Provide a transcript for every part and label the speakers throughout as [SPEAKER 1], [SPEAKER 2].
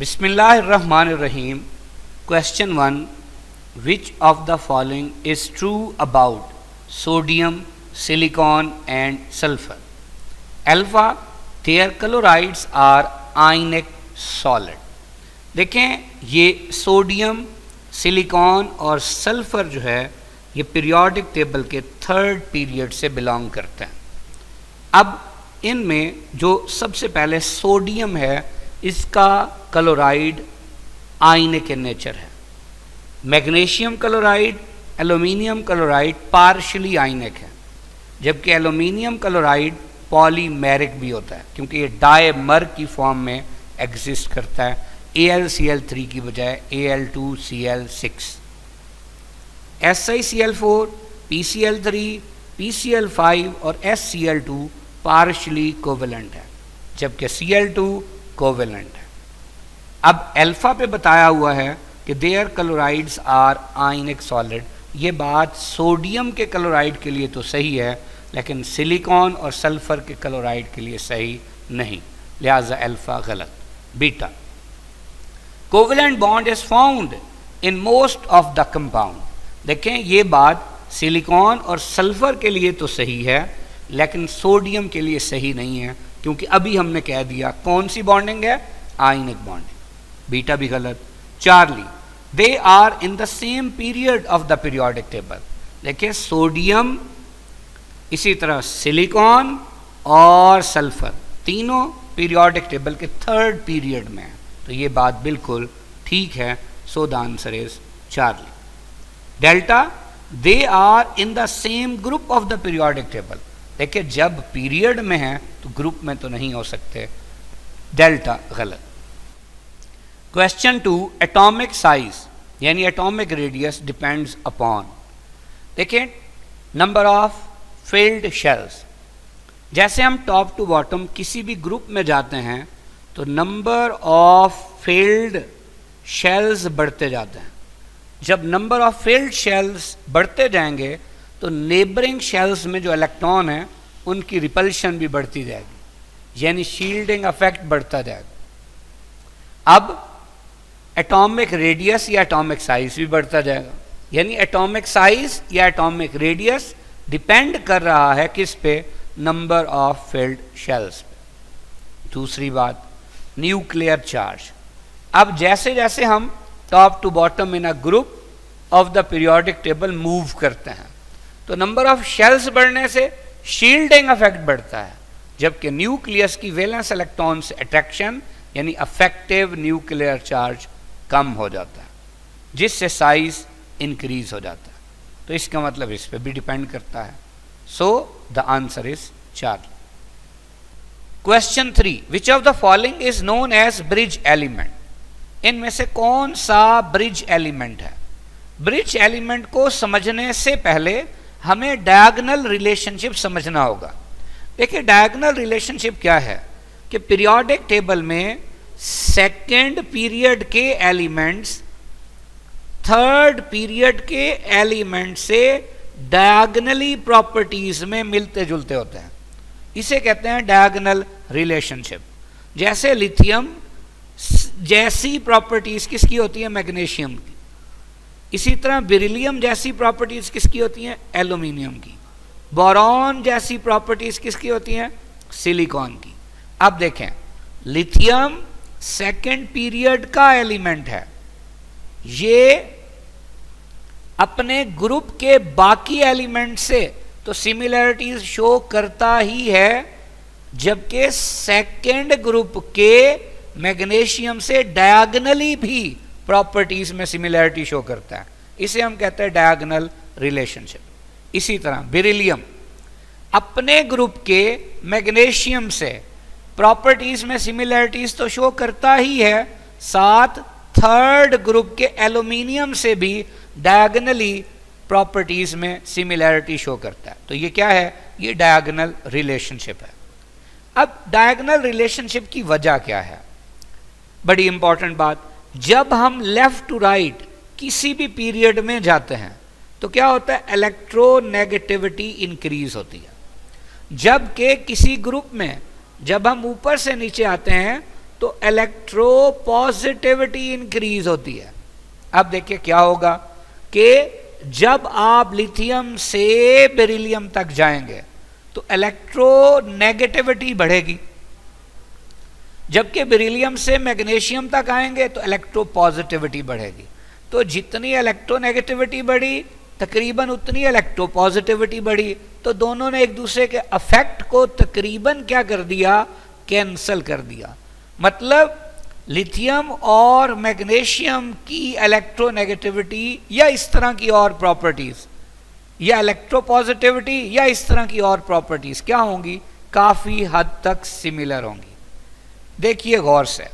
[SPEAKER 1] Bismillahirrahmanirrahim. Question 1. Which of the following is true about sodium, silicon and sulfur? Alpha, their chlorides are ionic solid. देखें ये sodium, silicon और sulphur जो है ये periodic table के third period से belong करते हैं। अब इनमें जो सबसे पहले सोडियम है इसका क्लोराइड आयनिक इन नेचर है। Magnesium chloride, aluminium chloride partially ionic है, जबकि एल्यूमिनियम क्लोराइड पॉलीमेरिक भी होता है क्योंकि ये डायमर की फॉर्म में एग्जिस्ट करता है AlCl3 की बजाय Al2Cl6। SiCl4, PCl3, PCl5 और SCl2 पार्शियली कोवेलेंट है, जबकि Cl2 कोवेलेंट है। अब अल्फा पे बताया हुआ है कि their chlorides are ionic solid. ये बात सोडियम के क्लोराइड के लिए तो सही है, लेकिन सिलिकॉन और सल्फर के क्लोराइड के लिए सही नहीं, लिहाजा अल्फा गलत। Beta, covalent bond is found in most of the compound. देखें ये बात सिलिकॉन और सल्फर के लिए तो सही है, लेकिन सोडियम के लिए सही नहीं है क्योंकि अभी हमने कह दिया कौन सी बॉन्डिंग है, आयनिक बॉन्डिंग। बीटा भी गलत। Charlie, they are in the same period of the periodic table. देखिए सोडियम, इसी तरह सिलिकॉन और सल्फर तीनों पीरियोडिक टेबल के थर्ड पीरियड में है, तो ये बात बिल्कुल ठीक है। So the answer is Charlie. Delta, they are in the same group of the periodic table. देखिए जब पीरियड में है तो ग्रुप में तो नहीं हो सकते, डेल्टा गलत। क्वेश्चन 2, एटॉमिक साइज यानी एटॉमिक रेडियस डिपेंड्स अपॉन। देखिए नंबर ऑफ फिल्ड शेल्स। जैसे हम टॉप टू बॉटम किसी भी ग्रुप में जाते हैं तो नंबर ऑफ फिल्ड शेल्स बढ़ते जाते हैं। जब नंबर ऑफ फिल्ड शेल्स बढ़ते जाएंगे तो नेबरिंग शेल्स में जो इलेक्ट्रॉन है उनकी रिपल्शन भी बढ़ती जाएगी, यानी शील्डिंग इफेक्ट बढ़ता जाएगा। अब एटॉमिक रेडियस या एटॉमिक साइज भी बढ़ता जाएगा, यानी एटॉमिक साइज या एटॉमिक रेडियस डिपेंड कर रहा है किस पे, नंबर ऑफ फिल्ड शेल्स पे। दूसरी बात, न्यूक्लियर चार्ज। अब जैसे जैसे हम top to bottom in a group of the periodic table move करते हैं तो नंबर ऑफ शेल्स बढ़ने से शील्डिंग इफेक्ट बढ़ता है, जबकि न्यूक्लियस की वैलेंस इलेक्ट्रॉन से अट्रैक्शन यानी अफेक्टिव न्यूक्लियर चार्ज कम हो जाता है, जिससे साइज इंक्रीज हो जाता है। तो इसका मतलब इस पे भी डिपेंड करता है। So the answer is Charlie. Question 3, which of the following is known as bridge element. इनमें से कौन सा ब्रिज एलिमेंट है? ब्रिज एलिमेंट को समझने से पहले हमें डायगोनल रिलेशनशिप समझना होगा। देखिए डायगोनल रिलेशनशिप क्या है कि पीरियोडिक टेबल में सेकेंड पीरियड के एलिमेंट्स थर्ड पीरियड के एलिमेंट से डायगोनली प्रॉपर्टीज में मिलते जुलते होते हैं, इसे कहते हैं डायगोनल रिलेशनशिप। जैसे लिथियम जैसी प्रॉपर्टीज किसकी होती है, मैग्नीशियम की। इसी तरह बेरिलियम जैसी प्रॉपर्टीज किसकी होती हैं, एल्यूमिनियम की। बोरॉन जैसी प्रॉपर्टीज किसकी होती हैं, सिलिकॉन की। अब देखें लिथियम सेकेंड पीरियड का एलिमेंट है, ये अपने ग्रुप के बाकी एलिमेंट से तो सिमिलरिटीज शो करता ही है, जबकि सेकेंड ग्रुप के मैग्नीशियम से डायगोनली भी प्रॉपर्टीज में सिमिलरिटी शो करता है, इसे हम कहते हैं डायगोनल रिलेशनशिप। इसी तरह बेरिलियम अपने ग्रुप के मैग्नीशियम से प्रॉपर्टीज में सिमिलरिटीज तो शो करता ही है, साथ थर्ड ग्रुप के एल्यूमिनियम से भी डायगोनली प्रॉपर्टीज में सिमिलरिटी शो करता है। तो ये क्या है, ये डायगोनल रिलेशनशिप है। अब डायगोनल रिलेशनशिप की वजह क्या है, बड़ी इंपॉर्टेंट बात। जब हम लेफ्ट टू राइट किसी भी पीरियड में जाते हैं तो क्या होता है, इलेक्ट्रोनेगेटिविटी इंक्रीज होती है, जबकि किसी ग्रुप में जब हम ऊपर से नीचे आते हैं तो इलेक्ट्रोपॉजिटिविटी इंक्रीज होती है। अब देखिए क्या होगा कि जब आप लिथियम से बेरिलियम तक जाएंगे तो इलेक्ट्रोनेगेटिविटी बढ़ेगी, जबकि बेरिलियम से मैग्नीशियम तक आएंगे तो इलेक्ट्रोपॉजिटिविटी बढ़ेगी। तो जितनी इलेक्ट्रोनेगेटिविटी बढ़ी तकरीबन उतनी इलेक्ट्रोपॉजिटिविटी बढ़ी, तो दोनों ने एक दूसरे के अफेक्ट को तकरीबन क्या कर दिया, कैंसल कर दिया। मतलब लिथियम और मैग्नीशियम की इलेक्ट्रोनेगेटिविटी या इस तरह की और प्रॉपर्टीज, या इलेक्ट्रोपॉजिटिविटी या इस तरह की और प्रॉपर्टीज क्या होंगी, काफी हद तक सिमिलर होंगी। देखिए गौर से,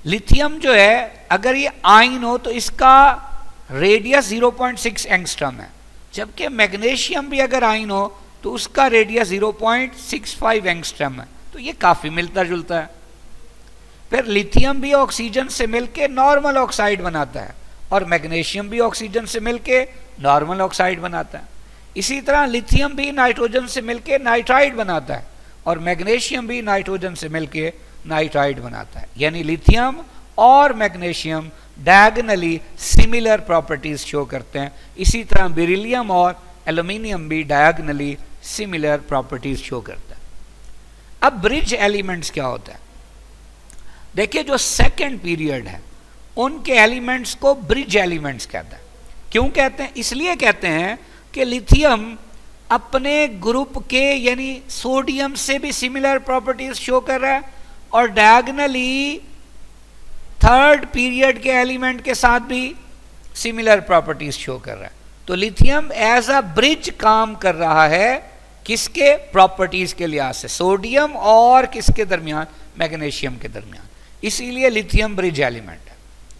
[SPEAKER 1] लिथियम जो है अगर ये आयन हो तो इसका रेडियस 0.6 एंगस्ट्रम है, जबकि मैग्नीशियम भी अगर आयन हो तो उसका रेडियस 0.65 एंगस्ट्रम है। तो ये काफी मिलता जुलता है। फिर लिथियम भी ऑक्सीजन से मिलके नॉर्मल ऑक्साइड बनाता है और मैग्नीशियम भी ऑक्सीजन से मिलके नॉर्मल ऑक्साइड बनाता है। इसी तरह लिथियम भी नाइट्रोजन से मिलके नाइट्राइड बनाता है और मैग्नीशियम भी नाइट्रोजन से मिलके नाइट्राइड बनाता है। यानी लिथियम और magnesium diagonally similar properties show करते हैं। इसी तरह बेरिलियम और एल्यूमिनियम भी डायगोनली सिमिलर प्रॉपर्टीज शो करता है। अब ब्रिज एलिमेंट्स क्या होता है? देखिए जो सेकंड पीरियड है उनके एलिमेंट्स को ब्रिज एलिमेंट्स कहते हैं। क्यों कहते हैं? इसलिए कहते हैं कि लिथियम अपने ग्रुप के यानी सोडियम से भी सिमिलर प्रॉपर्टीज शो कर रहा है और डायगोनली थर्ड पीरियड के एलिमेंट के साथ भी सिमिलर प्रॉपर्टीज शो कर रहा है। तो लिथियम एज अ ब्रिज काम कर रहा है, किसके प्रॉपर्टीज के लिहाज से, सोडियम और किसके दरमियान, मैग्नीशियम के दरमियान। इसीलिए लिथियम ब्रिज एलिमेंट है।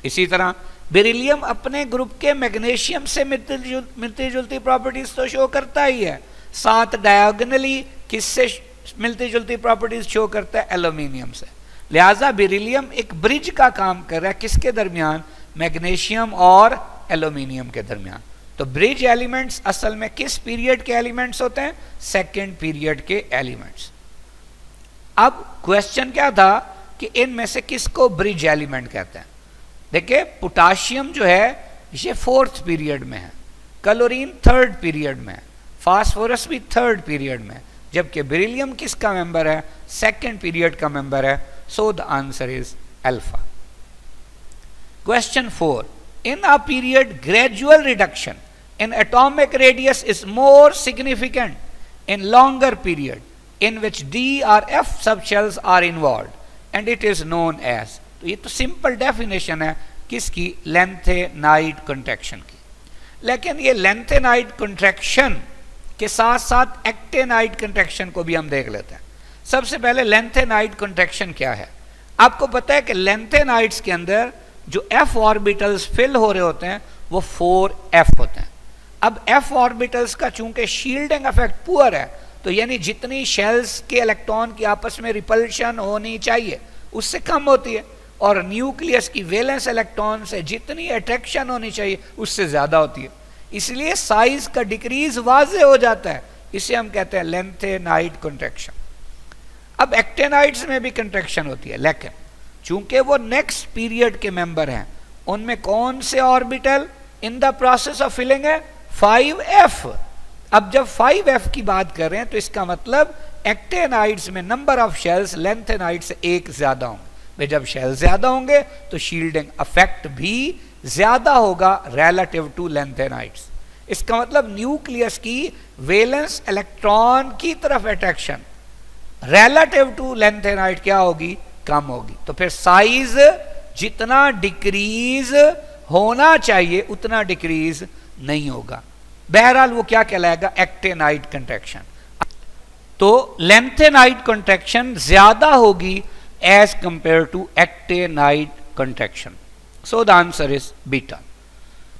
[SPEAKER 1] इसी तरह बेरिलियम अपने ग्रुप के मैग्नीशियम से मिलती जुलती प्रॉपर्टीज तो शो करता ही है, साथ डायगोनली किससे मिलती जुलती प्रॉपर्टीज शो करता है, एल्यूमिनियम से। लिहाजा बेरिलियम एक ब्रिज का काम कर रहा है, किसके दरमियान, मैग्नीशियम और एल्यूमिनियम के दरमियान। तो ब्रिज एलिमेंट्स असल में किस पीरियड के एलिमेंट्स होते हैं, सेकेंड पीरियड के एलिमेंट्स। अब क्वेश्चन क्या था कि इनमें से किसको ब्रिज एलिमेंट कहते हैं? देखिए पोटाशियम जो है ये फोर्थ पीरियड में है, क्लोरीन थर्ड पीरियड में है, फास्फोरस भी थर्ड पीरियड में है, जबकि बेरिलियम किसका मेंबर है, सेकेंड पीरियड का मेंबर है। So the answer is alpha. Question 4, in a period gradual reduction in atomic radius is more significant in longer period in which D or F subshells are involved and it is known as। तो ये तो simple definition है किसकी, lanthanide contraction की। लेकिन ये lanthanide contraction के साथ साथ एक्टेनाइड कंट्रैक्शन को भी हम देख लेते हैं। सबसे पहले लेंथेनाइड कंट्रैक्शन क्या है? आपको पता है कि लेंथेनाइड्स के अंदर जो F ऑर्बिटल्स फिल हो रहे होते हैं वो 4F होते हैं। अब F ऑर्बिटल्स का चूंकि शील्डिंग इफेक्ट पुअर है, तो यानी जितनी शेल्स के इलेक्ट्रॉन की आपस में रिपल्शन होनी चाहिए उससे कम होती है, और न्यूक्लियस की वैलेंस इलेक्ट्रॉन से जितनी अट्रैक्शन होनी चाहिए उससे ज्यादा होती है। इसलिए साइज का डिक्रीज वाजे हो जाता है, इसे हम कहते हैं लेंथेनाइड कंट्रैक्शन। अब एक्टेनाइड्स में भी कंट्रैक्शन होती है, लेकिन चूंकि वो नेक्स्ट पीरियड के मेंबर हैं, उनमें कौन से orbital in the process of filling है, 5F। अब जब 5F की बात कर रहे हैं तो इसका मतलब एक्टेनाइड्स में नंबर ऑफ शेल्स लेंथेनाइड से एक ज्यादा होंगे। वे जब शेल ज्यादा होंगे तो शील्डिंग इफेक्ट भी ज्यादा होगा रिलेटिव टू लेंथेनाइड्स। इसका मतलब न्यूक्लियस की वैलेंस इलेक्ट्रॉन की तरफ अट्रैक्शन रिलेटिव टू लेंथेनाइड क्या होगी, कम होगी। तो फिर साइज जितना डिक्रीज होना चाहिए उतना डिक्रीज नहीं होगा। बहरहाल वो क्या कहलाएगा, एक्टेनाइड कंट्रैक्शन। तो लेंथेनाइड कंट्रैक्शन ज्यादा होगी as compared to actinide contraction. So the answer is beta.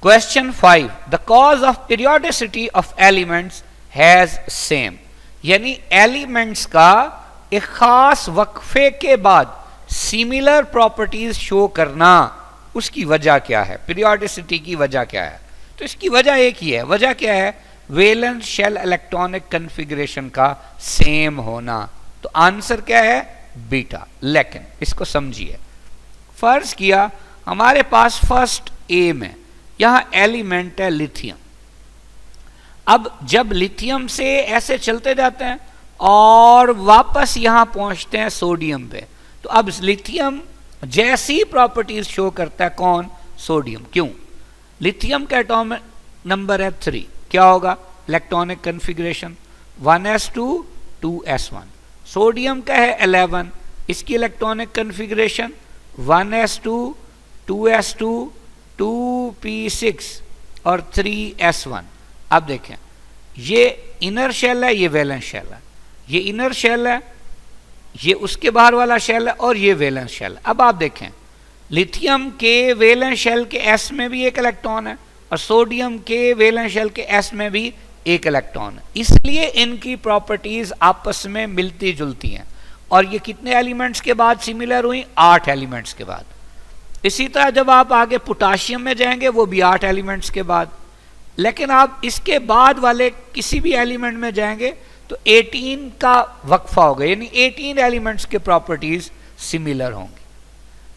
[SPEAKER 1] Question 5, the cause of periodicity of elements has same, यानी एलिमेंट्स का एक खास वक्फे के बाद सिमिलर प्रॉपर्टीज शो करना, उसकी वजह क्या है, पीरियोडिसिटी की वजह क्या है? तो इसकी वजह एक ही है। वजह क्या है, वैलेंस शेल इलेक्ट्रॉनिक कन्फिगरेशन का सेम होना। तो आंसर क्या है, बीटा। लेकिन इसको समझिए, फर्ज किया हमारे पास फर्स्ट ए में यहां एलिमेंट है लिथियम। अब जब लिथियम से ऐसे चलते जाते हैं और वापस यहां पहुंचते हैं सोडियम पे, तो अब लिथियम जैसी प्रॉपर्टीज शो करता है कौन? सोडियम। क्यों? लिथियम का एटॉमिक नंबर है 3, क्या होगा? Electronic configuration 1s2 2s1। Sodium का है 11, इसकी electronic configuration 1s2 2s2 2p6 और 3s1। अब देखें, ये इनर शेल है, ये वैलेंस शेल है, ये इनर शेल है, ये उसके बाहर वाला शेल है और ये वैलेंस शेल है। अब आप देखें, लिथियम के वैलेंस शेल के s में भी एक इलेक्ट्रॉन है और सोडियम के वैलेंस शेल के s में भी एक इलेक्ट्रॉन है, इसलिए इनकी प्रॉपर्टीज आपस में मिलती जुलती हैं। और ये कितने एलिमेंट्स के बाद सिमिलर हुई? 8 एलिमेंट्स के बाद। इसी तरह जब आप आगे पोटाशियम में जाएंगे, वो भी 8 एलिमेंट्स के बाद। लेकिन आप इसके बाद वाले किसी भी एलिमेंट में जाएंगे तो 18 का वक्फा होगा, यानी 18 एलिमेंट्स के प्रॉपर्टीज सिमिलर होंगी।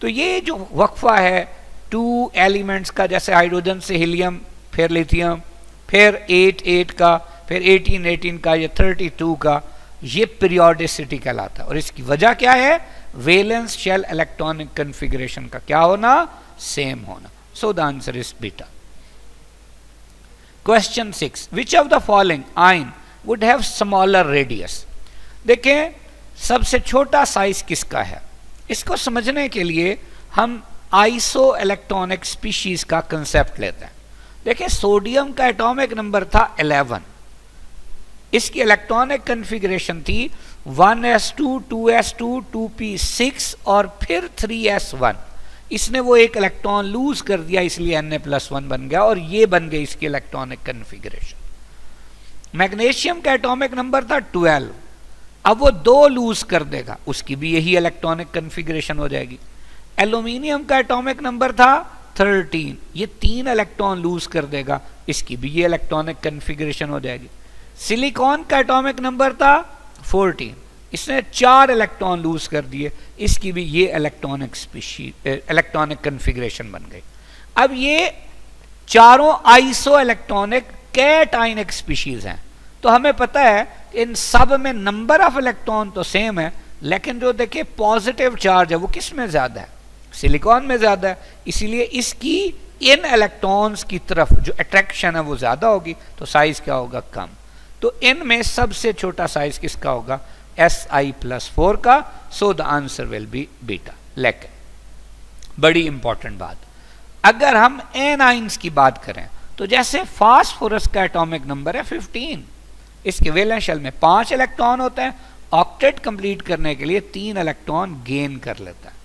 [SPEAKER 1] तो ये जो वक्फा है 2 एलिमेंट्स का, जैसे हाइड्रोजन से हीलियम, फिर लिथियम, फिर 8 का, फिर 18 का, ये 32 का, ये पीरियोडिसिटी कहलाता है। और इसकी वजह क्या है? वैलेंस शेल इलेक्ट्रॉनिक कन्फिगरेशन का क्या होना? सेम होना। सो the answer is beta. Question 6, which of the following ion would have smaller radius? देखें, सबसे छोटा साइज किसका है? इसको समझने के लिए हम आइसो इलेक्ट्रॉनिक स्पीशीज का कंसेप्ट लेते हैं। देखिए, सोडियम का एटॉमिक नंबर था 11, इसकी इलेक्ट्रॉनिक कन्फिगरेशन थी 1s2 2s2 2p6 और फिर 3s1। इसने वो एक इलेक्ट्रॉन लूज कर दिया, इसलिए Na+1 बन गया और ये बन गई इसकी इलेक्ट्रॉनिक कन्फिगरेशन। मैग्नीशियम का एटॉमिक नंबर था 12, अब वो 2 लूज कर देगा, उसकी भी यही इलेक्ट्रॉनिक कन्फिगरेशन हो जाएगी। एल्यूमिनियम का एटॉमिक नंबर था 13, ये 3 इलेक्ट्रॉन लूज कर देगा, इसकी भी ये इलेक्ट्रॉनिक कन्फिगरेशन हो जाएगी। सिलिकॉन का एटॉमिक नंबर था 14, इसने 4 इलेक्ट्रॉन लूज कर दिए, इसकी भी ये इलेक्ट्रॉनिक कन्फिगरेशन बन गई। अब ये चारों आइसो इलेक्ट्रॉनिक कैटायनिक स्पीशीज हैं, तो हमें पता है इन सब में नंबर ऑफ इलेक्ट्रॉन तो सेम है, लेकिन जो देखिए पॉजिटिव चार्ज है वो किस में ज्यादा है? सिलिकॉन में ज्यादा है, इसीलिए इसकी इन इलेक्ट्रॉन्स की तरफ जो अट्रैक्शन है वो ज्यादा होगी, तो साइज क्या होगा? कम। तो इनमें सबसे छोटा साइज किसका होगा? Si+4 का। सो the answer will B beta. लेकिन बड़ी इंपॉर्टेंट बात, अगर हम एनाइंस की बात करें तो जैसे फास्फोरस का एटॉमिक नंबर है 15, इसके वैलेंस शेल में 5 इलेक्ट्रॉन होते हैं, ऑक्टेट कंप्लीट करने के लिए 3 इलेक्ट्रॉन गेन कर लेता है।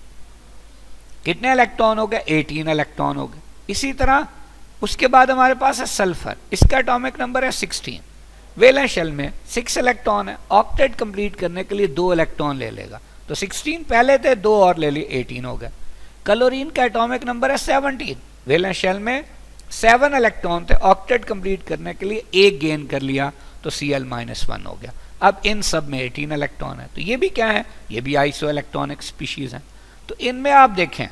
[SPEAKER 1] कितने इलेक्ट्रॉन हो गए? 18 इलेक्ट्रॉन हो गए। इसी तरह उसके बाद हमारे पास है सल्फर, इसका एटॉमिक नंबर है 16, वैलेंस शेल में 6 इलेक्ट्रॉन है, ऑक्टेट कंप्लीट करने के लिए 2 इलेक्ट्रॉन ले लेगा, तो 16 पहले थे, 2 और ले लिए, 18 हो गए। क्लोरीन का एटॉमिक नंबर है 17, वैलेंस शेल में 7 इलेक्ट्रॉन थे, ऑक्टेट कंप्लीट करने के लिए 1 गेन कर लिया, तो Cl-1 हो गया। अब इन सब में 18 इलेक्ट्रॉन है, तो ये भी क्या है? ये भी आइसो इलेक्ट्रॉनिक स्पीशीज हैं। तो इनमें आप देखें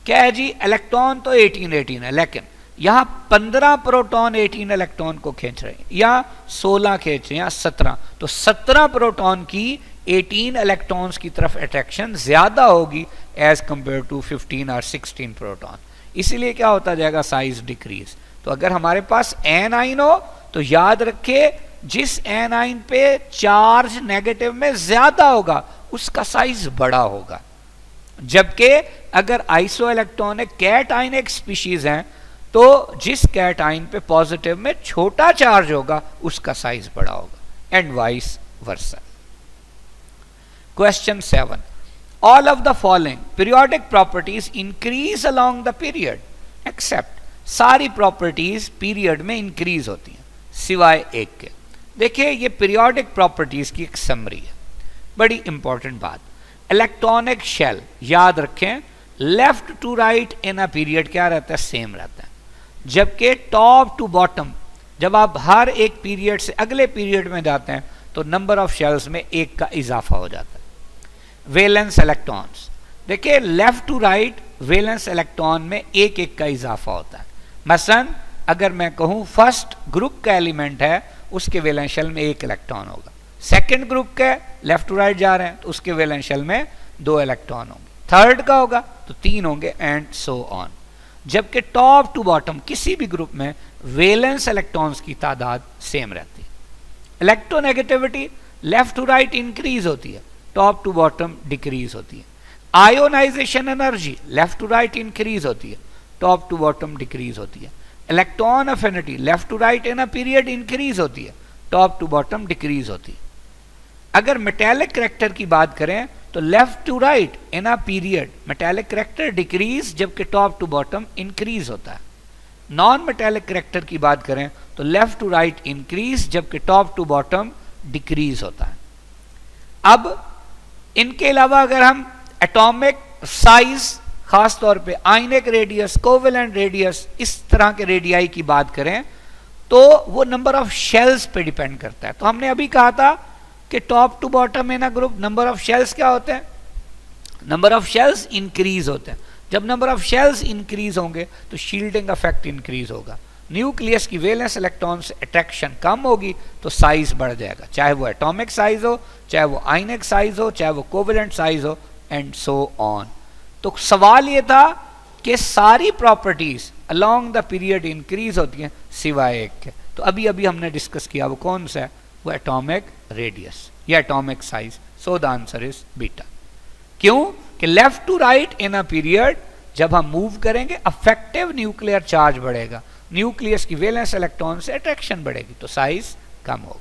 [SPEAKER 1] क्या है जी, इलेक्ट्रॉन तो 18 है, लेकिन यहां 15 प्रोटॉन 18 इलेक्ट्रॉन को खींच रहे हैं, या 16 खींच रहे हैं, या 17, तो 17 प्रोटॉन की 18 इलेक्ट्रॉन्स की तरफ अट्रैक्शन ज्यादा होगी एज कंपेयर टू 15 और 16 प्रोटॉन, इसीलिए क्या होता जाएगा? Size decrease. तो अगर हमारे पास एनाइन हो तो याद रखिए, जिस एनाइन पे चार्ज नेगेटिव में ज्यादा होगा उसका साइज बड़ा होगा, जबकि अगर आइसो इलेक्ट्रॉनिक कैटायनिक स्पीशीज हैं तो जिस कैटाइन पे पॉजिटिव में छोटा चार्ज होगा उसका साइज बड़ा होगा, and vice versa. Question 7, all of the following periodic properties increase along the period except, सारी प्रॉपर्टीज पीरियड में इंक्रीज होती हैं सिवाय एक के। देखिए, ये पीरियोडिक प्रॉपर्टीज की एक समरी है, बड़ी इंपॉर्टेंट बात। इलेक्ट्रॉनिक शेल याद रखें, left to right in a period क्या रहता है? सेम रहता है, जबकि टॉप टू बॉटम जब आप हर एक पीरियड से अगले पीरियड में जाते हैं तो नंबर ऑफ शेल्स में 1 का इजाफा हो जाता है। Valence electrons. देखिए left to right valence electron में एक एक का इजाफा होता है। मसलन अगर मैं कहूं फर्स्ट ग्रुप का एलिमेंट है, उसके वैलेंस शेल में एक इलेक्ट्रॉन होगा। सेकंड ग्रुप के लेफ्ट टू राइट जा रहे हैं तो उसके वैलेंस शेल में 2 इलेक्ट्रॉन होंगे। थर्ड का होगा तो 3 होंगे एंड सो ऑन। जबकि टॉप टू बॉटम किसी भी ग्रुप में वैलेंस इलेक्ट्रॉन्स की तादाद सेम रहती है। Electronegativity left to right increase होती है, टॉप टू बॉटम डिक्रीज होती है। Ionisation energy left to right increase होती है, टॉप टू बॉटम डिक्रीज होती है। Electron affinity left to right in a period increase होती है, टॉप टू बॉटम डिक्रीज होती है। अगर मेटेलिक करैक्टर की बात करें तो left to right in a period metallic character decrease, जबकि टॉप टू बॉटम इंक्रीज होता है। नॉन मेटेलिक करैक्टर की बात करें तो लेफ्ट टू राइट इंक्रीज, जबकि टॉप टू बॉटम डिक्रीज होता है। अब इनके अलावा अगर हम एटॉमिक साइज, खास तौर पे आयनिक रेडियस, कोवेलेंट रेडियस, इस तरह के रेडियाई की बात करें तो वो नंबर ऑफ शेल्स पे डिपेंड करता है। तो हमने अभी कहा था कि top to bottom in a group number of shells क्या होते हैं, नंबर ऑफ शेल्स इंक्रीज होते हैं। जब नंबर ऑफ शेल्स इंक्रीज होंगे तो शील्डिंग इफेक्ट इंक्रीज होगा, न्यूक्लियस की वैलेंस इलेक्ट्रॉन से अट्रैक्शन कम होगी तो साइज बढ़ जाएगा, चाहे वो एटॉमिक साइज हो, चाहे वो आयनिक साइज हो, चाहे वो कोवेलेंट साइज हो एंड सो ऑन। तो सवाल ये था कि सारी properties along the period increase होती हैं सिवाय एक के। तो अभी अभी हमने डिस्कस किया वो कौन सा है, वो एटॉमिक रेडियस या atomic size. So the answer is beta. क्यों कि left to right in a period जब हम मूव करेंगे अफेक्टिव न्यूक्लियर चार्ज बढ़ेगा, न्यूक्लियस की वैलेंस इलेक्ट्रॉन से अट्रैक्शन बढ़ेगी तो साइज कम होगा।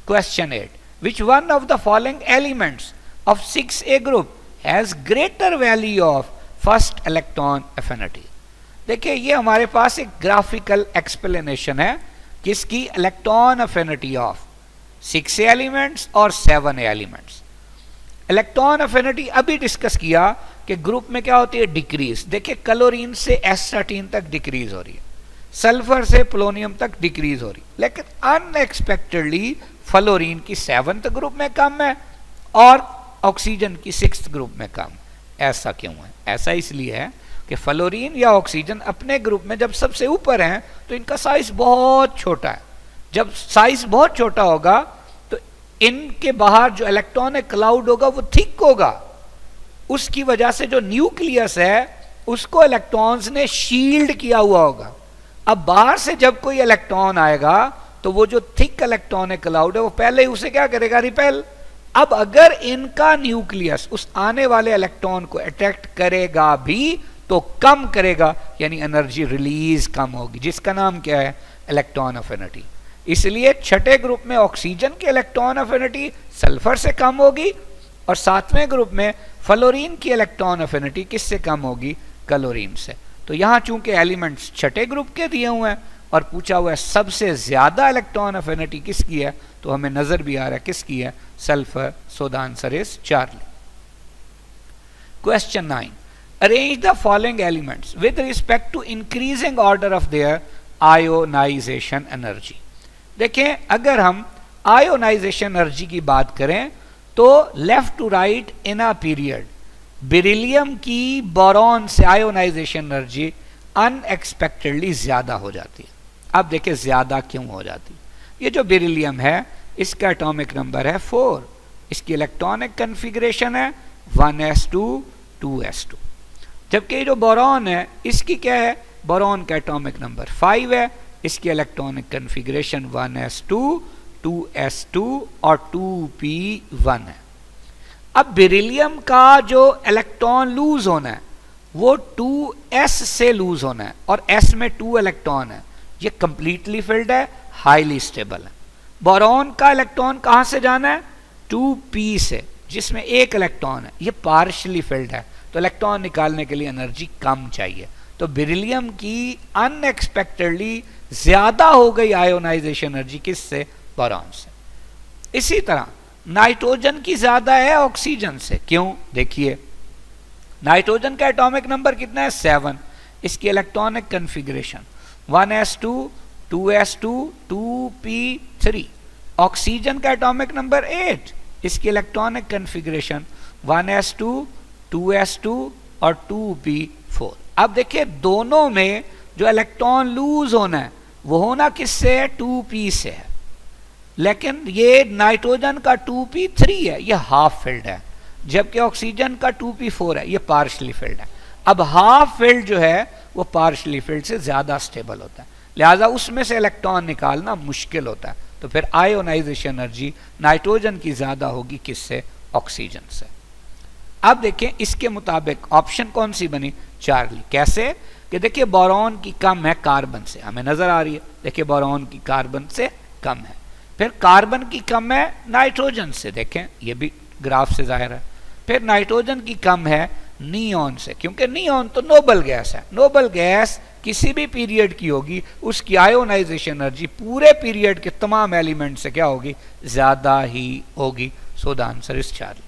[SPEAKER 1] Question 8, which one of the following elements of 6a group has greater value of first electron affinity। देखिए ये हमारे पास एक ग्राफिकल एक्सप्लेनेशन है किसकी, electron affinity of 6a elements और 7a एलिमेंट्स। इलेक्ट्रॉन अफिनिटी अभी डिस्कस किया कि ग्रुप में क्या होती है, डिक्रीज। देखिए क्लोरीन से S13 तक डिक्रीज हो रही है, सल्फर से पोलोनियम तक डिक्रीज हो रही है, लेकिन अनएक्सपेक्टेडली फ्लोरीन की 7th ग्रुप में कम है और ऑक्सीजन की 6th ग्रुप में कम। ऐसा क्यों है? ऐसा इसलिए है कि फ्लोरीन या ऑक्सीजन अपने ग्रुप में जब सबसे ऊपर हैं तो इनका साइज बहुत छोटा है। जब साइज बहुत छोटा होगा तो इनके बाहर जो इलेक्ट्रॉनिक क्लाउड होगा वो थिक होगा, उसकी वजह से जो न्यूक्लियस है उसको इलेक्ट्रॉन्स ने शील्ड किया हुआ होगा। अब बाहर से जब कोई इलेक्ट्रॉन आएगा तो वो जो थिक इलेक्ट्रॉनिक क्लाउड है वो पहले ही उसे क्या करेगा, रिपेल। अब अगर इनका न्यूक्लियस उस आने वाले इलेक्ट्रॉन को अट्रैक्ट करेगा भी तो कम करेगा, यानी एनर्जी रिलीज कम होगी, जिसका नाम क्या है, इलेक्ट्रॉन अफिनिटी। इसलिए छठे ग्रुप में ऑक्सीजन की इलेक्ट्रॉन अफिनिटी सल्फर से कम होगी और 7वें ग्रुप में फ्लोरीन की इलेक्ट्रॉन अफिनिटी किससे कम होगी, क्लोरीन से। तो यहां चूंकि एलिमेंट्स छठे ग्रुप के दिए हुए हैं और पूछा हुआ है सबसे ज्यादा इलेक्ट्रॉन अफिनिटी किसकी है, तो हमें नजर भी आ रहा है किसकी है, sulphur. So the answer is Charlie. Question 9, arrange the following elements with respect to increasing order of their ionisation energy. देखें अगर हम आयोनाइजेशन एनर्जी की बात करें तो left to right in a period beryllium की बोरॉन से आयोनाइजेशन एनर्जी अनएक्सपेक्टेडली ज्यादा हो जाती है। अब देखिए ज्यादा क्यों हो जाती है, ये जो बेरिलियम है इसका एटॉमिक नंबर है 4, इसकी इलेक्ट्रॉनिक कन्फिग्रेशन है 1s2 2s2, जबकि जो बोरॉन है इसकी क्या है, बोरॉन का एटॉमिक नंबर 5 है, इसकी इलेक्ट्रॉनिक कन्फिग्रेशन 1s2 2s2 और 2p1 है। अब बेरिलियम का जो इलेक्ट्रॉन लूज होना है वो 2s से लूज होना है और s में 2 इलेक्ट्रॉन है, ये कंप्लीटली फिल्ड है, हाईली स्टेबल है। बोरॉन का इलेक्ट्रॉन कहां से जाना है, 2p से, जिसमें 1 इलेक्ट्रॉन है, ये पार्शियली फिल्ड है, तो इलेक्ट्रॉन निकालने के लिए एनर्जी कम चाहिए। तो बेरिलियम की अनएक्सपेक्टेडली ज्यादा हो गई आयोनाइजेशन एनर्जी किससे, बोरॉन से। इसी तरह नाइट्रोजन की ज्यादा है ऑक्सीजन से, क्यों, देखिए नाइट्रोजन का एटॉमिक नंबर कितना है 7, इसकी electronic configuration 1s2 2s2 2p3, oxygen का एटॉमिक नंबर 8, इसकी इलेक्ट्रॉनिक कन्फिग्रेशन 1s2, 2s2 और 2p4। अब देखिए दोनों में जो इलेक्ट्रॉन लूज होना है वो होना किससे है, 2p से है, लेकिन ये नाइट्रोजन का 2p3 है, ये हाफ फिल्ड है, जबकि ऑक्सीजन का 2p4 है, ये पार्शली फिल्ड है। अब हाफ फिल्ड जो है वो पार्शली फिल्ड से ज्यादा स्टेबल होता है, लिहाजा उसमें से इलेक्ट्रॉन निकालना मुश्किल होता है, तो फिर आयोनाइजेशन एनर्जी नाइट्रोजन की ज्यादा होगी किससे, ऑक्सीजन से। अब देखें इसके मुताबिक ऑप्शन कौन सी बनी, चार्ली। कैसे कि देखिए बोरॉन की कम है कार्बन से, हमें नजर आ रही है, देखिए बोरॉन की कार्बन से कम है, फिर कार्बन की कम है नाइट्रोजन से, देखें ये भी ग्राफ से जाहिर है, फिर नाइट्रोजन की कम है नियॉन से, क्योंकि नियॉन तो नोबल गैस है, नोबल गैस किसी भी पीरियड की होगी उसकी आयोनाइजेशन एनर्जी पूरे पीरियड के तमाम एलिमेंट से क्या होगी, ज्यादा ही होगी। सो the answer is Charlie.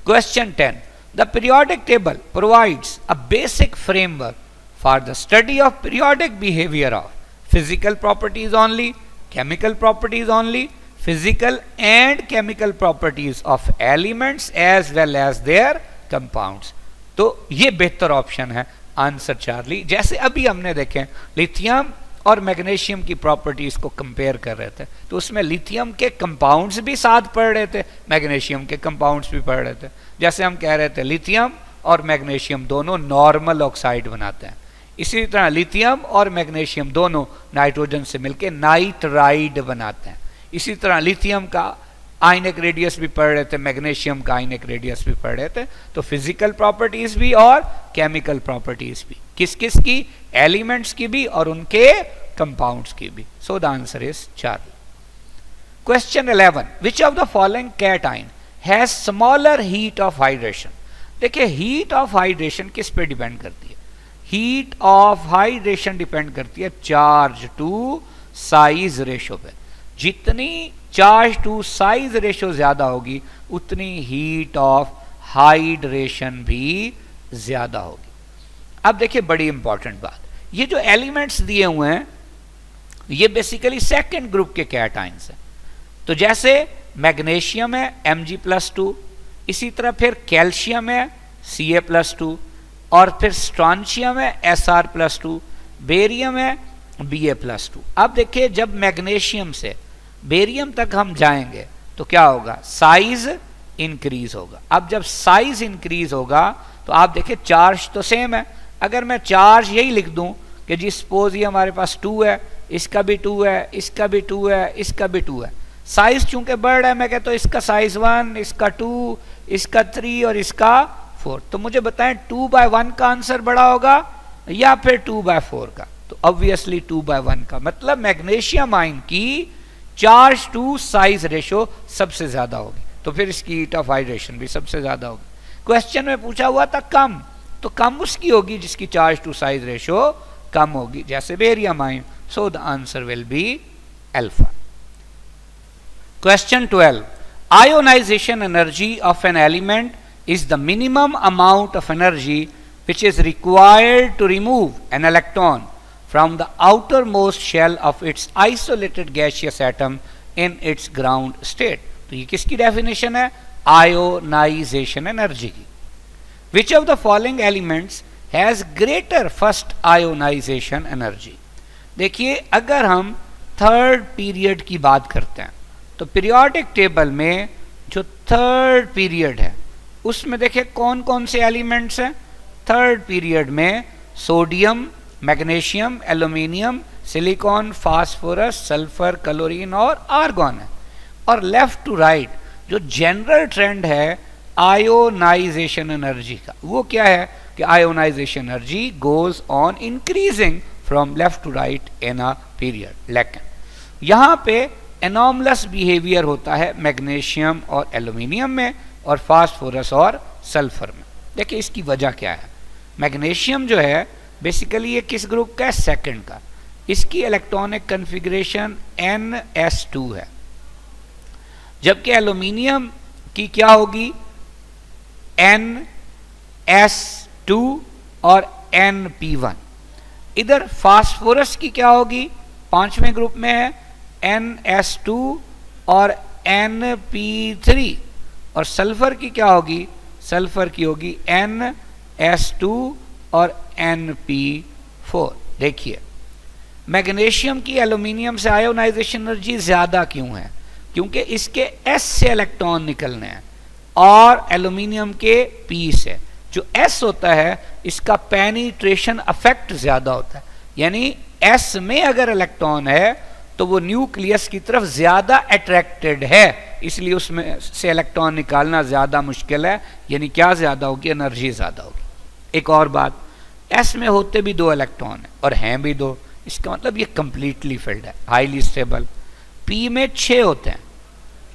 [SPEAKER 1] Question 10. The periodic table provides a basic framework for the study of periodic behavior of physical properties only, chemical properties only, physical and chemical properties of elements as well as their compounds. तो ये बेहतर option है, answer Charlie. जैसे अभी हमने देखें lithium और magnesium की प्रॉपर्टीज को कंपेयर कर रहे थे, तो उसमें लिथियम के कंपाउंड्स भी साथ पढ़ रहे थे, मैग्नीशियम के कंपाउंड्स भी पढ़ रहे थे। जैसे हम कह रहे थे लिथियम और मैग्नीशियम दोनों नॉर्मल ऑक्साइड बनाते हैं, इसी तरह लिथियम और मैग्नीशियम दोनों नाइट्रोजन से मिलकर नाइट्राइड बनाते हैं। इसी तरह लिथियम का आयनिक रेडियस भी पढ़ रहे थे, मैग्नीशियम का आयनिक रेडियस भी पढ़ रहे थे। तो फिजिकल प्रॉपर्टीज भी और केमिकल प्रॉपर्टीज भी, किस किस की, एलिमेंट्स की भी और उनके कंपाउंड्स की भी। सो the answer is Charlie. Question 11, which of the following cation has smaller heat of hydration. देखिए हीट ऑफ हाइड्रेशन किस पे डिपेंड करती है, हीट ऑफ हाइड्रेशन डिपेंड करती है चार्ज टू साइज रेशो पे। जितनी चार्ज टू साइज रेशो ज्यादा होगी उतनी हीट ऑफ हाइड्रेशन भी ज्यादा होगी। अब देखिए बड़ी इंपॉर्टेंट बात, ये जो एलिमेंट्स दिए हुए हैं ये बेसिकली सेकेंड ग्रुप के कैटाइंस हैं। तो जैसे मैग्नीशियम है Mg+2, इसी तरह फिर कैल्शियम है Ca+2, और फिर स्ट्रॉन्शियम है Sr+2, बेरियम है Ba+2। अब देखिए जब मैग्नीशियम से बेरियम तक हम जाएंगे तो क्या होगा, साइज इंक्रीज होगा। अब जब साइज इंक्रीज होगा तो आप देखिए चार्ज तो सेम है, अगर मैं चार्ज यही लिख दूं कि जी सपोज ये हमारे पास 2 है, इसका भी 2 है, इसका भी 2 है, इसका भी 2 है, साइज चूंकि बढ़ रहा है मैं कहता हूं इसका साइज 1, इसका 2, इसका 3 और इसका 4, तो मुझे बताएं 2/1 का आंसर बड़ा होगा या फिर 2/4 का। तो ऑब्वियसली 2/1 का, मतलब मैग्नीशियम आयन की चार्ज टू साइज रेशो सबसे ज्यादा होगी, तो फिर इसकी हीट ऑफ हाइड्रेशन भी सबसे ज्यादा होगी। क्वेश्चन में पूछा हुआ था कम, तो कम उसकी होगी जिसकी चार्ज टू साइज रेशो कम होगी, जैसे barium ion. So the answer will be alpha. Question 12, ionisation energy of an element is the minimum amount of energy which is required to remove an electron from the outermost shell of its isolated gaseous atom in its ground state। तो ये किसकी definition है, ionisation energy की। Which of the following elements has greater first ionization energy। देखिए अगर हम third period की बात करते हैं तो पीरियोडिक टेबल में जो थर्ड पीरियड है उसमें देखिए कौन कौन से एलिमेंट्स हैं। थर्ड पीरियड में sodium, magnesium, aluminium, silicon, phosphorus, sulphur, chlorine और आर्गॉन है। और लेफ्ट टू राइट जो जनरल ट्रेंड है आयोनाइजेशन एनर्जी का, वो क्या है कि ionisation energy goes on increasing from left to right in a period. लेकिन यहां पे एनॉमलस बिहेवियर होता है मैग्नीशियम और एल्यूमिनियम में और फास्फोरस और सल्फर में। देखिए इसकी वजह क्या है, मैग्नीशियम जो है बेसिकली ये किस ग्रुप का है, सेकंड का, इसकी इलेक्ट्रॉनिक कन्फिग्रेशन NS2 है, जबकि एल्यूमिनियम की क्या होगी NS2 और NP1। इधर फास्फोरस की क्या होगी, पांचवें ग्रुप में है NS2 और Np3 और सल्फर की क्या होगी, सल्फर की होगी NS2 और Np4। देखिए मैग्नीशियम की एल्यूमिनियम से आयोनाइजेशन एनर्जी ज्यादा क्यों है, क्योंकि इसके S से इलेक्ट्रॉन निकलने हैं और एल्यूमिनियम के P से। जो S होता है इसका पेनिट्रेशन इफेक्ट ज्यादा होता है, यानी S में अगर इलेक्ट्रॉन है तो वो न्यूक्लियस की तरफ ज्यादा अट्रैक्टेड है, इसलिए उसमें से इलेक्ट्रॉन निकालना ज्यादा मुश्किल है, यानी क्या ज्यादा होगी, एनर्जी ज्यादा होगी। एक और बात, S में होते भी 2 इलेक्ट्रॉन है और हैं भी 2, इसका मतलब ये कंप्लीटली फिल्ड है, हाईली स्टेबल। P में 6 होते हैं,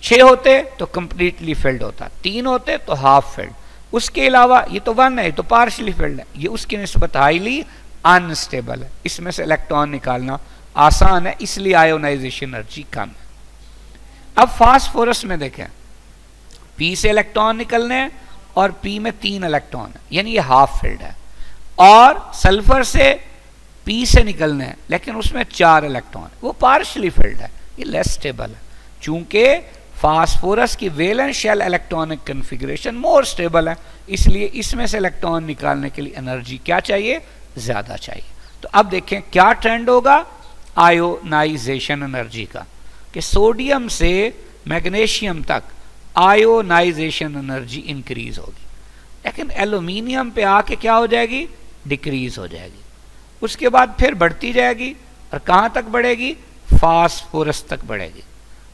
[SPEAKER 1] 6 होते तो कंप्लीटली फिल्ड होता, 3 होते तो हाफ फिल्ड। उसके अलावा ये तो 1 है, ये तो पार्शली फिल्ड है, ये उसकी निस्बत हाईली अनस्टेबल है, इसमें से इलेक्ट्रॉन निकालना आसान है, इसलिए आयोनाइजेशन एनर्जी कम है। अब फास्फोरस में देखें, P से इलेक्ट्रॉन निकलने हैं और P में 3 इलेक्ट्रॉन है, यानी ये हाफ फिल्ड है। और सल्फर से P से निकलने हैं लेकिन उसमें 4 इलेक्ट्रॉन, वो पार्शली फिल्ड है, ये लेस स्टेबल है। चूंकि फास्फोरस की valence shell electronic configuration more stable है, इसलिए इसमें से इलेक्ट्रॉन निकालने के लिए एनर्जी क्या चाहिए, ज्यादा चाहिए। तो अब देखें क्या ट्रेंड होगा आयोनाइजेशन एनर्जी का, कि सोडियम से मैग्नीशियम तक आयोनाइजेशन एनर्जी इंक्रीज होगी, लेकिन एल्यूमिनियम पे आके क्या हो जाएगी, डिक्रीज हो जाएगी। उसके बाद फिर बढ़ती जाएगी और कहां तक बढ़ेगी, फास्फोरस तक बढ़ेगी,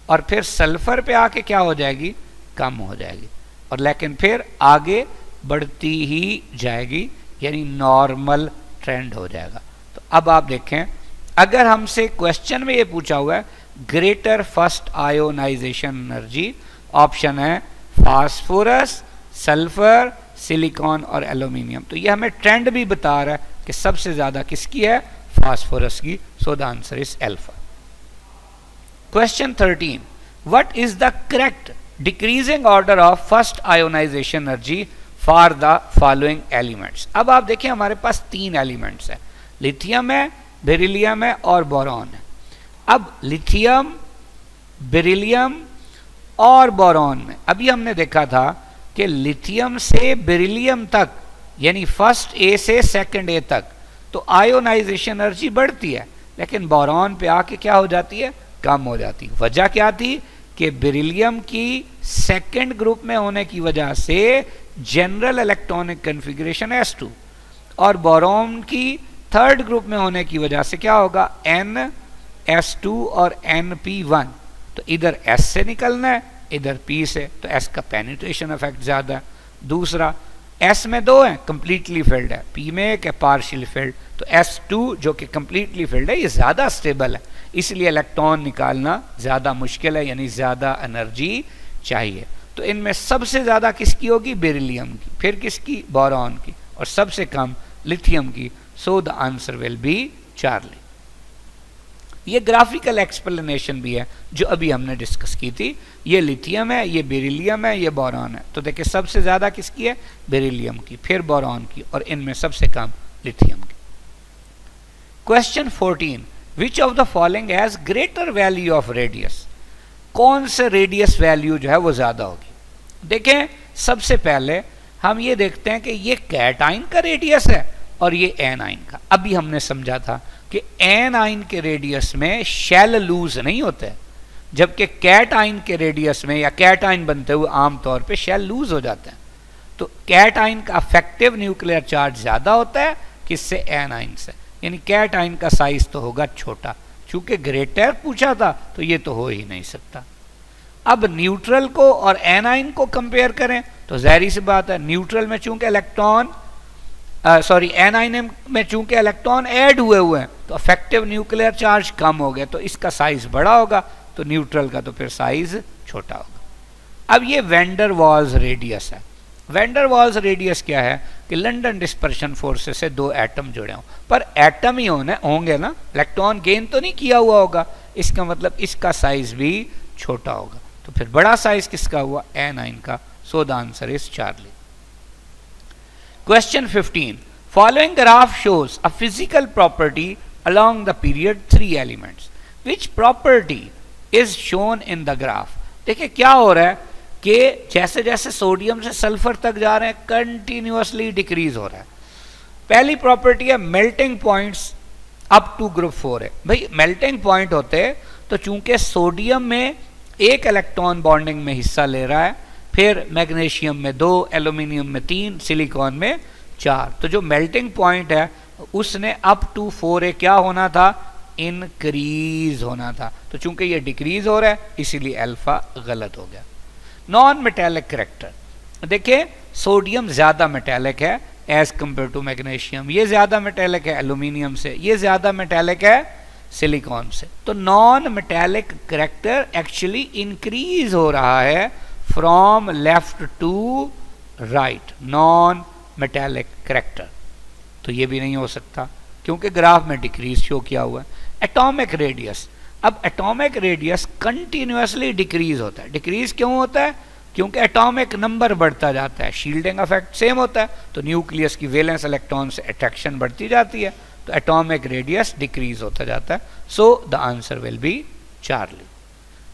[SPEAKER 1] और फिर सल्फर पे आके क्या हो जाएगी, कम हो जाएगी, और लेकिन फिर आगे बढ़ती ही जाएगी, यानी नॉर्मल ट्रेंड हो जाएगा। तो अब आप देखें, अगर हमसे क्वेश्चन में ये पूछा हुआ है greater first ionisation energy, option है फास्फोरस, सल्फर, सिलिकॉन और एल्यूमिनियम, तो ये हमें ट्रेंड भी बता रहा है कि सबसे ज्यादा किसकी है, फास्फोरस की। So the answer is alpha. Question 13, what is the correct decreasing order of first ionisation energy for the following elements. अब आप देखिए हमारे पास 3 एलिमेंट्स है, लिथियम है, बेरिलियम है और बोरॉन है। अब लिथियम, बेरिलियम और बोरॉन में अभी हमने देखा था कि लिथियम से बेरिलियम तक, यानी फर्स्ट ए से सेकंड ए तक, तो आयोनाइजेशन एनर्जी बढ़ती है, लेकिन बोरॉन पे आके क्या हो जाती है, कम हो जाती है। वजह क्या थी कि बेरिलियम की सेकंड ग्रुप में होने की वजह से जनरल इलेक्ट्रॉनिक कॉन्फ़िगरेशन S2, और बोरॉन की थर्ड ग्रुप में होने की वजह से क्या होगा, NS2 और Np1। तो इधर S से निकलना है, इधर P से, तो S का पेनिट्रेशन इफेक्ट ज्यादा है। दूसरा, S में 2 है, कंप्लीटली फिल्ड है, P में 1 है, पार्शियली फिल्ड, तो S2 जो कि कंप्लीटली फिल्ड है ये ज्यादा स्टेबल है, इसलिए इलेक्ट्रॉन निकालना ज्यादा मुश्किल है, यानी ज्यादा एनर्जी चाहिए। तो इनमें सबसे ज्यादा किसकी होगी, बेरिलियम की, फिर किसकी, बोरॉन की, और सबसे कम लिथियम की। So the answer will B Charlie. ये ग्राफिकल एक्सप्लेनेशन भी है जो अभी हमने डिस्कस की थी, ये लिथियम है, ये बेरिलियम है, ये बोरॉन है। तो देखिए सबसे ज्यादा किसकी है, बेरिलियम की, फिर बोरॉन की, और इनमें सबसे कम लिथियम की। Question 14, which of the following has greater value of radius. कौन से रेडियस वैल्यू जो है वो ज्यादा होगी। देखें सबसे पहले हम ये देखते हैं कि ये कैटाइन का रेडियस है और ये एनाइन का। अभी हमने समझा था कि एनाइन के रेडियस में शेल लूज नहीं होते, जबकि कैटाइन के रेडियस में या कैटाइन बनते हुए आमतौर पे शेल लूज हो जाते हैं। तो कैटाइन का अफेक्टिव न्यूक्लियर चार्ज ज्यादा होता है किससे, एनाइन से, यानी कैटाइन का साइज तो होगा छोटा। चूंकि ग्रेटर पूछा था तो ये तो हो ही नहीं सकता। अब न्यूट्रल को और एनाइन को कंपेयर करें तो जाहिर सी बात है, न्यूट्रल में चूंकि इलेक्ट्रॉन एनाइन में चूंकि इलेक्ट्रॉन ऐड हुए हैं तो अफेक्टिव न्यूक्लियर चार्ज कम हो गया, तो इसका साइज बड़ा होगा, तो न्यूट्रल का तो फिर साइज छोटा होगा। अब ये वैंडर वाल्स रेडियस है। वैंडर वाल्स रेडियस क्या है कि लंदन डिस्पर्शन फोर्सेस से 2 एटम जुड़े हों, पर एटम ही होंगे ना, इलेक्ट्रॉन गेन तो नहीं किया हुआ होगा, इसका मतलब इसका साइज भी छोटा होगा। तो फिर बड़ा साइज किसका हुआ, एनाइन का। सो the answer is Charlie. Question 15. Following graph shows a physical property along the period 3 elements. Which property is shown in the graph? देखिए क्या हो रहा है कि जैसे जैसे सोडियम से सल्फर तक जा रहे हैं कंटिन्यूअसली डिक्रीज हो रहा है। पहली प्रॉपर्टी है melting points up to group 4 है। भाई मेल्टिंग पॉइंट होते तो चूंकि सोडियम में एक इलेक्ट्रॉन बॉन्डिंग में हिस्सा ले रहा है, फिर मैग्नीशियम में 2, एल्यूमिनियम में 3, सिलिकॉन में 4, तो जो मेल्टिंग पॉइंट है उसने अप टू 4 क्या होना था, इंक्रीज होना था। तो चूंकि ये डिक्रीज हो रहा है इसीलिए अल्फा गलत हो गया। नॉन मेटेलिक करैक्टर, देखिए सोडियम ज्यादा मेटेलिक है एज कंपेयर टू मैग्नीशियम, ये ज्यादा मेटेलिक है एल्यूमिनियम से, ये ज्यादा मेटेलिक है सिलिकॉन से। तो non metallic character actually increase हो रहा है from left to right, non metallic character. तो ये भी नहीं हो सकता क्योंकि ग्राफ में डिक्रीज शो किया हुआ है। एटॉमिक रेडियस, अब एटॉमिक रेडियस कंटिन्यूअसली डिक्रीज होता है। डिक्रीज क्यों होता है, क्योंकि एटॉमिक नंबर बढ़ता जाता है, शील्डिंग इफेक्ट सेम होता है, तो न्यूक्लियस की वैलेंस इलेक्ट्रॉन से अट्रैक्शन बढ़ती जाती है, तो एटॉमिक रेडियस डिक्रीज होता जाता है। So the answer will B Charlie.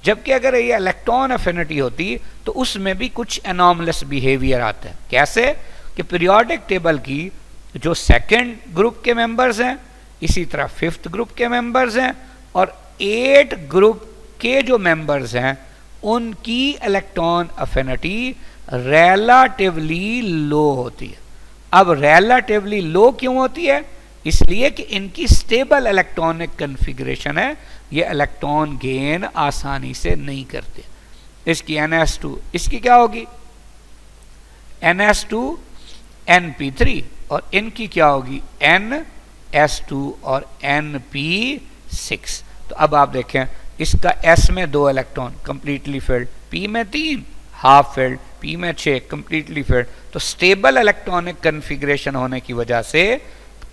[SPEAKER 1] जबकि अगर ये इलेक्ट्रॉन एफिनिटी होती तो उसमें भी कुछ एनॉमलस बिहेवियर आता है। कैसे कि पीरियोडिक टेबल की जो सेकंड ग्रुप के मेंबर्स हैं, इसी तरह फिफ्थ ग्रुप के मेंबर्स हैं और 8 ग्रुप के जो मेंबर्स हैं उनकी इलेक्ट्रॉन एफिनिटी रिलेटिवली लो होती है। अब रिलेटिवली लो क्यों होती है, इसलिए कि इनकी स्टेबल इलेक्ट्रॉनिक कन्फिग्रेशन है, ये इलेक्ट्रॉन गेन आसानी से नहीं करते। इसकी NS2, इसकी क्या होगी NS2 NP3 और इनकी क्या होगी NS2 और NP6। तो अब आप देखें इसका S में 2 इलेक्ट्रॉन कंप्लीटली फिल्ड, P में 3 हाफ फिल्ड, P में 6 कंप्लीटली फिल्ड। तो स्टेबल इलेक्ट्रॉनिक कन्फिग्रेशन होने की वजह से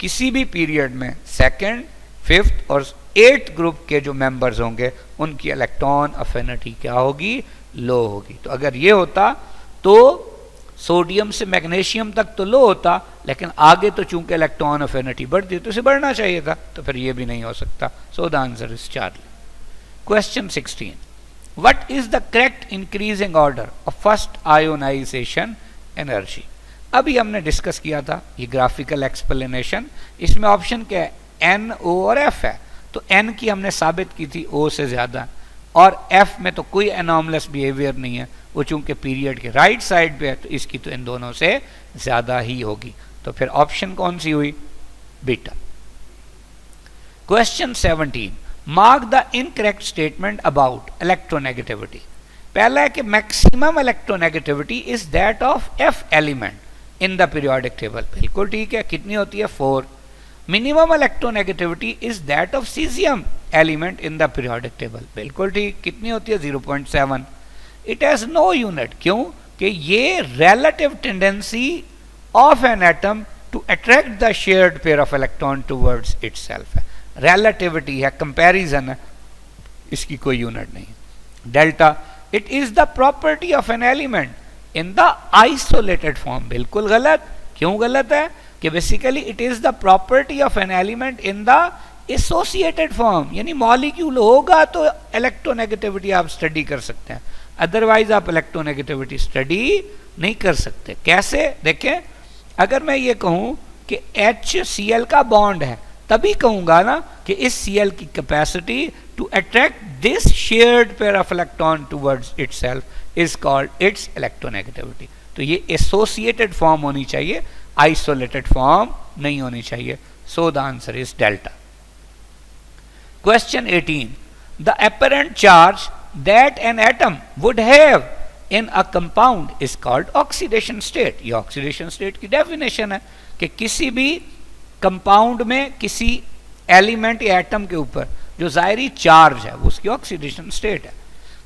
[SPEAKER 1] किसी भी पीरियड में सेकंड, फिफ्थ और 8th ग्रुप के जो मेंबर्स होंगे उनकी इलेक्ट्रॉन एफिनिटी क्या होगी, लो होगी। तो अगर ये होता तो सोडियम से मैग्नीशियम तक तो लो होता, लेकिन आगे तो चूंकि इलेक्ट्रॉन एफिनिटी बढ़ती तो इसे बढ़ना चाहिए था, तो फिर ये भी नहीं हो सकता। So the answer is Charlie. Question 16, what is the correct increasing order of first ionisation energy. अभी हमने डिस्कस किया था ये ग्राफिकल एक्सप्लेनेशन, इसमें ऑप्शन क्या है N, O और F है। तो N की हमने साबित की थी O से ज्यादा, और F में तो कोई एनॉमलस बिहेवियर नहीं है, वो चूंकि पीरियड के राइट साइड पे है तो इसकी तो इन दोनों से ज्यादा ही होगी। तो फिर ऑप्शन कौन सी हुई, beta. Question 17, mark the incorrect statement about electronegativity. पहला है कि maximum electronegativity is that of F element in the periodic table, बिल्कुल ठीक है। कितनी होती है 4। Minimum electronegativity is that of caesium element in the periodic table, बिल्कुल ठीक। कितनी होती है 0.7। इट हैज नो यूनिट, क्यों कि ये relative tendency of an atom to attract the shared pair of electron towards itself है, रिलेटिविटी है, कंपैरिजन है, इसकी कोई यूनिट नहीं है। Delta, it is the property of an element in the isolated form, बिल्कुल गलत। क्यों गलत है कि basically it is the property of an element in the associated form, यानी मॉलिक्यूल होगा तो इलेक्ट्रोनेगेटिविटी आप स्टडी कर सकते हैं, अदरवाइज आप इलेक्ट्रोनेगेटिविटी स्टडी नहीं कर सकते। कैसे, देखें, अगर मैं ये कहूं कि HCl का बॉन्ड है तभी कहूंगा ना कि इस Cl की capacity to attract this shared pair of electron towards itself is called its electronegativity. तो ये एसोसिएटेड फॉर्म होनी चाहिए, आइसोलेटेड फॉर्म नहीं होनी चाहिए। सो the answer is delta. Question 18, the apparent charge that an atom would have in a compound is called oxidation state. ये oxidation state की definition है कि किसी भी कंपाउंड में किसी एलिमेंट या एटम के ऊपर जो जायरी चार्ज है वो उसकी ऑक्सीडेशन स्टेट है।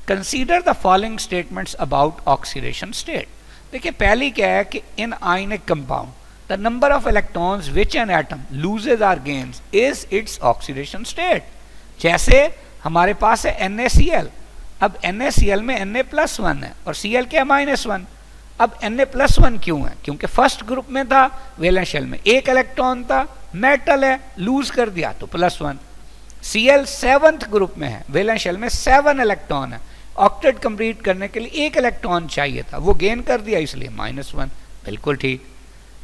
[SPEAKER 1] Consider the following statements about oxidation state. देखिए पहली क्या है कि in ionic compound the number of electrons which an atom loses or gains is its oxidation state. जैसे हमारे पास है NaCl, अब NaCl में Na+1 है और Cl क्या -1। अब Na+1 क्यों है, क्योंकि फर्स्ट ग्रुप में था, वैलेंस शेल में 1 इलेक्ट्रॉन था, मेटल है, लूज कर दिया तो +1। Cl 7th ग्रुप में है, वैलेंस शेल में 7 इलेक्ट्रॉन है, ऑक्टेट कंप्लीट करने के लिए एक इलेक्ट्रॉन चाहिए था, वो गेन कर दिया इसलिए -1, बिल्कुल ठीक।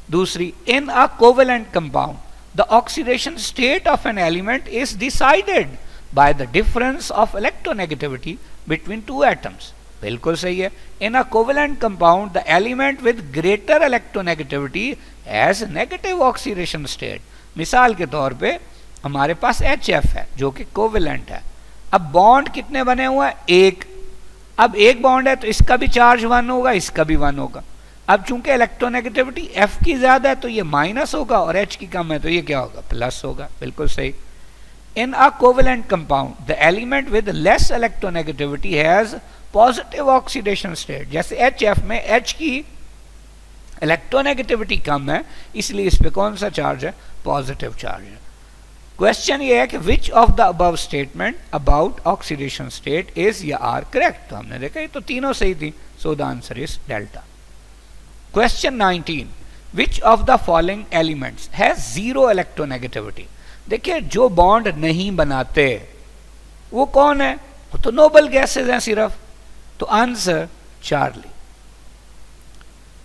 [SPEAKER 1] दूसरी, in a covalent compound the oxidation state of an element is decided by the difference of electronegativity between two atoms, बिल्कुल सही है। In a covalent compound the element with greater electronegativity has negative oxidation state. मिसाल के तौर पे हमारे पास HF है जो कि कोवेलेंट है। अब बॉन्ड कितने बने हुए हैं? एक। अब एक बॉन्ड है तो इसका भी चार्ज 1 होगा, इसका भी 1 होगा। अब चूंकि इलेक्ट्रोनेगेटिविटी F की ज्यादा है तो ये माइनस होगा और H की कम है तो ये क्या होगा? प्लस होगा, बिल्कुल सही। In a covalent compound the element with less electronegativity has positive oxidation state. जैसे HF में H की इलेक्ट्रोनेगेटिविटी कम है इसलिए इस पे कौन सा चार्ज है? पॉजिटिव चार्ज है। क्वेश्चन ये है कि विच of the above statement about oxidation state is या आर करेक्ट। तो हमने देखा ये तो तीनों सही थी, सो the answer is delta. Question 19, which of the following elements has zero electronegativity. देखिए जो बॉन्ड नहीं बनाते वो कौन है? वो तो नोबल गैसेज हैं सिर्फ, तो answer Charlie.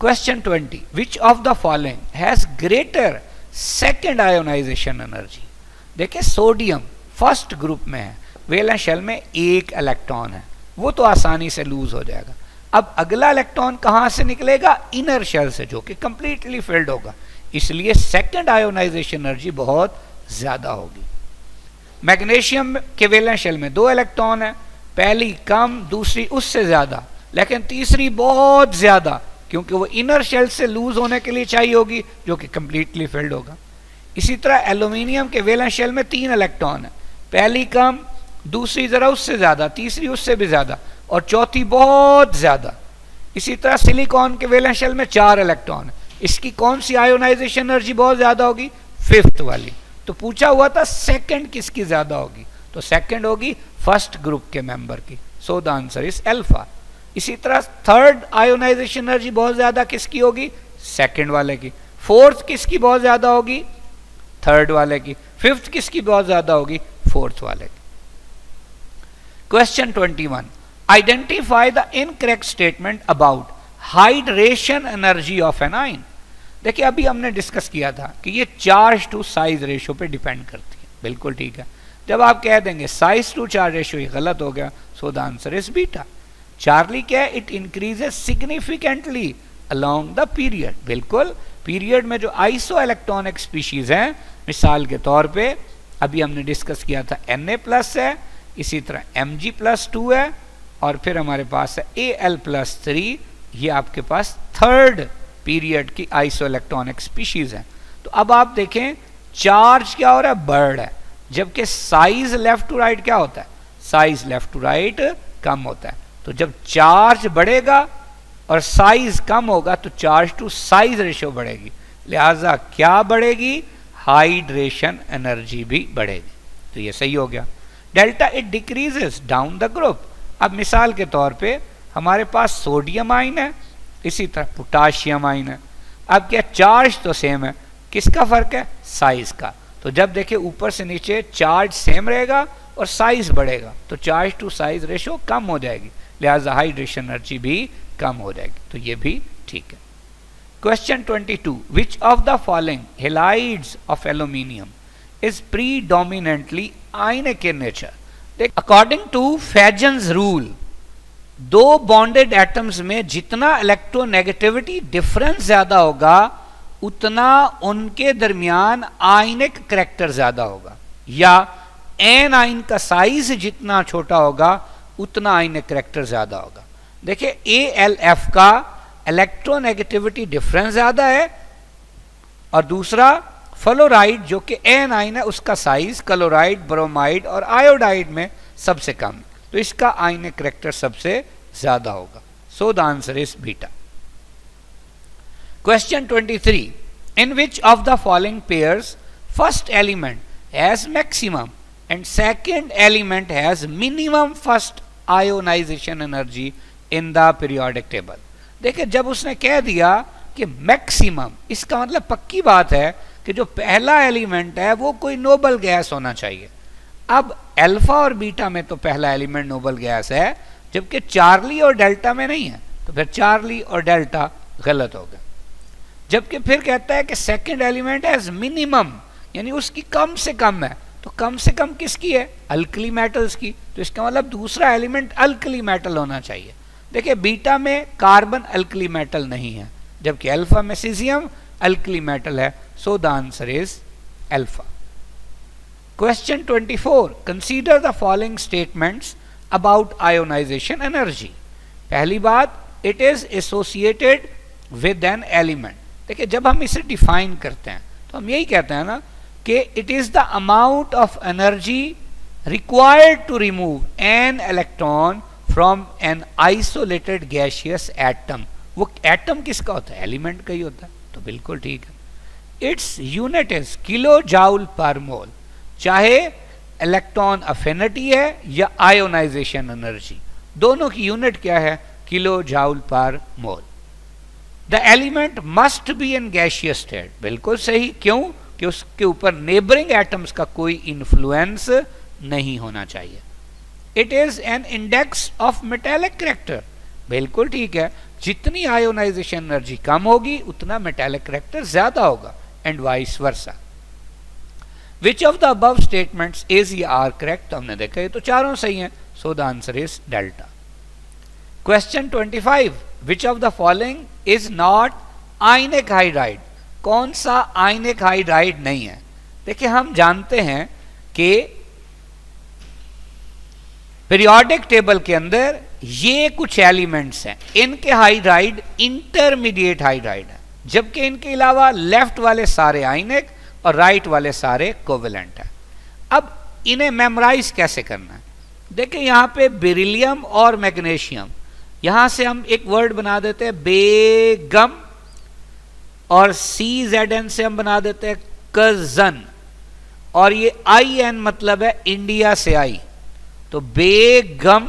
[SPEAKER 1] Question 20, which of the following has greater second ionization energy. देखिए सोडियम फर्स्ट ग्रुप में है, वैलेंस शेल में एक इलेक्ट्रॉन है, वो तो आसानी से लूज हो जाएगा। अब अगला इलेक्ट्रॉन कहां से निकलेगा? इनर शेल से, जो कि कंप्लीटली फिल्ड होगा, इसलिए सेकेंड आयोनाइजेशन एनर्जी बहुत ज्यादा होगी। मैग्नीशियम के वैलेंस शेल में 2 इलेक्ट्रॉन है, पहली कम, दूसरी उससे ज्यादा, लेकिन तीसरी बहुत ज्यादा, क्योंकि वो इनर शेल से लूज होने के लिए चाहिए होगी जो कि कंप्लीटली फिल्ड होगा। इसी तरह एल्यूमिनियम के वैलेंस शेल में 3 इलेक्ट्रॉन है, पहली कम, दूसरी जरा उससे ज्यादा, तीसरी उससे भी ज्यादा और चौथी बहुत ज्यादा। इसी तरह सिलिकॉन के वैलेंस शेल में 4 इलेक्ट्रॉन है, इसकी कौन सी आयोनाइजेशन एनर्जी बहुत ज्यादा होगी? 5th वाली। तो पूछा हुआ था सेकंड किसकी ज्यादा होगी, तो सेकंड होगी फर्स्ट ग्रुप के मेंबर की, so the answer is alpha. इसी तरह थर्ड आयोनाइजेशन एनर्जी बहुत ज्यादा किसकी होगी? सेकंड वाले की। फोर्थ किसकी बहुत ज्यादा होगी? थर्ड वाले की। फिफ्थ किसकी बहुत ज्यादा होगी? फोर्थ वाले की। Question 21, identify the incorrect statement about hydration energy of an ion. देखिए अभी हमने डिस्कस किया था कि ये चार्ज टू साइज रेशियो पे डिपेंड करती है, बिल्कुल ठीक है। जब आप कह देंगे साइज टू चार्ज रेशियो, ये गलत हो गया, सो the answer is beta. Charlie क्या है? It increases significantly along the period, बिल्कुल। पीरियड में जो आइसो इलेक्ट्रॉनिक स्पीशीज हैं, मिसाल के तौर पे अभी हमने डिस्कस किया था Na+ है, इसी तरह Mg+2 है, और फिर हमारे पास है Al+3, ये आपके पास थर्ड पीरियड की आइसो इलेक्ट्रॉनिक स्पीशीज है। तो अब आप देखें चार्ज क्या हो रहा है? बढ़ है, जबकि साइज लेफ्ट टू राइट क्या होता है? साइज लेफ्ट टू राइट कम होता है। तो जब चार्ज बढ़ेगा और साइज कम होगा तो चार्ज टू साइज रेशियो बढ़ेगी, लिहाजा क्या बढ़ेगी? हाइड्रेशन एनर्जी भी बढ़ेगी। तो ये सही हो गया। Delta it decreases down the group. अब मिसाल के तौर पे हमारे पास सोडियम आयन है, इसी तरह पोटाशियम आयन है। अब क्या चार्ज तो सेम है, किसका फर्क है? साइज का। तो जब देखिए ऊपर से नीचे चार्ज सेम रहेगा और साइज बढ़ेगा तो चार्ज टू साइज रेशियो कम हो जाएगी, लिहाजा हाइड्रेशन एनर्जी भी कम हो जाएगी। तो ये भी ठीक है। Question 22, which of the following halides of aluminium is predominantly ionic in nature. According to Fajans rule, 2 bonded atoms में जितना इलेक्ट्रोनेगेटिविटी डिफरेंस ज्यादा होगा उतना उनके दरमियान आयनिक करैक्टर ज्यादा होगा, या एन आयन का साइज जितना छोटा होगा उतना आयनिक करैक्टर ज्यादा होगा। देखिए AlF का इलेक्ट्रोनेगेटिविटी डिफरेंस ज्यादा है, और दूसरा फ्लोराइड जो कि एन आयन है उसका साइज क्लोराइड, ब्रोमाइड और आयोडाइड में सबसे कम, तो इसका आयनिक करैक्टर सबसे ज्यादा होगा। सो the answer is beta. Question 23, in which of the following pairs first element has maximum and second element has minimum first ionization energy in the periodic table। देखिए जब उसने कह दिया कि मैक्सिमम, इसका मतलब पक्की बात है कि जो पहला एलिमेंट है वो कोई नोबल गैस होना चाहिए। अब अल्फा और बीटा में तो पहला एलिमेंट नोबल गैस है, जबकि चार्ली और डेल्टा में नहीं है, तो फिर चार्ली और डेल्टा गलत हो गया। जबकि फिर कहता है कि सेकंड एलिमेंट एज मिनिमम, यानी उसकी कम से कम है, तो कम से कम किसकी है? अल्कली मेटल्स की। तो इसका मतलब दूसरा एलिमेंट अल्कली मेटल होना चाहिए। देखिए बीटा में कार्बन अल्कली मेटल नहीं है, जबकि अल्फा में सीजियम अल्कली मेटल है। So the answer is alpha. Question 24, consider the following statements about ionisation energy. पहली बात, it is associated with an element. देखिए जब हम इसे डिफाइन करते हैं तो हम यही कहते हैं ना कि it is the amount of energy required to remove an electron from an isolated gaseous atom. वो एटम किसका होता है? एलिमेंट का ही होता है। तो बिल्कुल ठीक है। Its unit is kilo joule per mole. चाहे इलेक्ट्रॉन अफिनिटी है या आयोनाइजेशन एनर्जी, दोनों की यूनिट क्या है? Kilo joule per mole. The element must be in gaseous state. बिल्कुल सही। क्यों? कि उसके ऊपर नेबरिंग एटम्स का कोई इन्फ्लुएंस नहीं होना चाहिए। It is an index of metallic character. बिल्कुल ठीक है। जितनी आयोनाइजेशन एनर्जी कम होगी उतना मेटेलिक कैरेक्टर ज्यादा होगा, and vice versa. Which of the above statements is या आर करेक्ट? तो हमने देखा ये तो चारों सही हैं। सो the answer is delta. Question 25, which of the following is not ionic hydride? कौन सा आयनिक हाइड्राइड नहीं है? देखिए हम जानते हैं कि पीरियोडिक टेबल के अंदर ये कुछ एलिमेंट्स हैं, इनके हाइड्राइड इंटरमीडिएट हाइड्राइड है, जबकि इनके अलावा लेफ्ट वाले सारे आयनिक और राइट वाले सारे कोवेलेंट है। अब इन्हें मेमोराइज कैसे करना है? देखिए यहां पे बेरिलियम और मैग्नीशियम, यहां से हम एक वर्ड बना देते हैं बेगम, और CZN से हम बना देते हैं कजन, और ये IN मतलब है इंडिया से आई, तो बेगम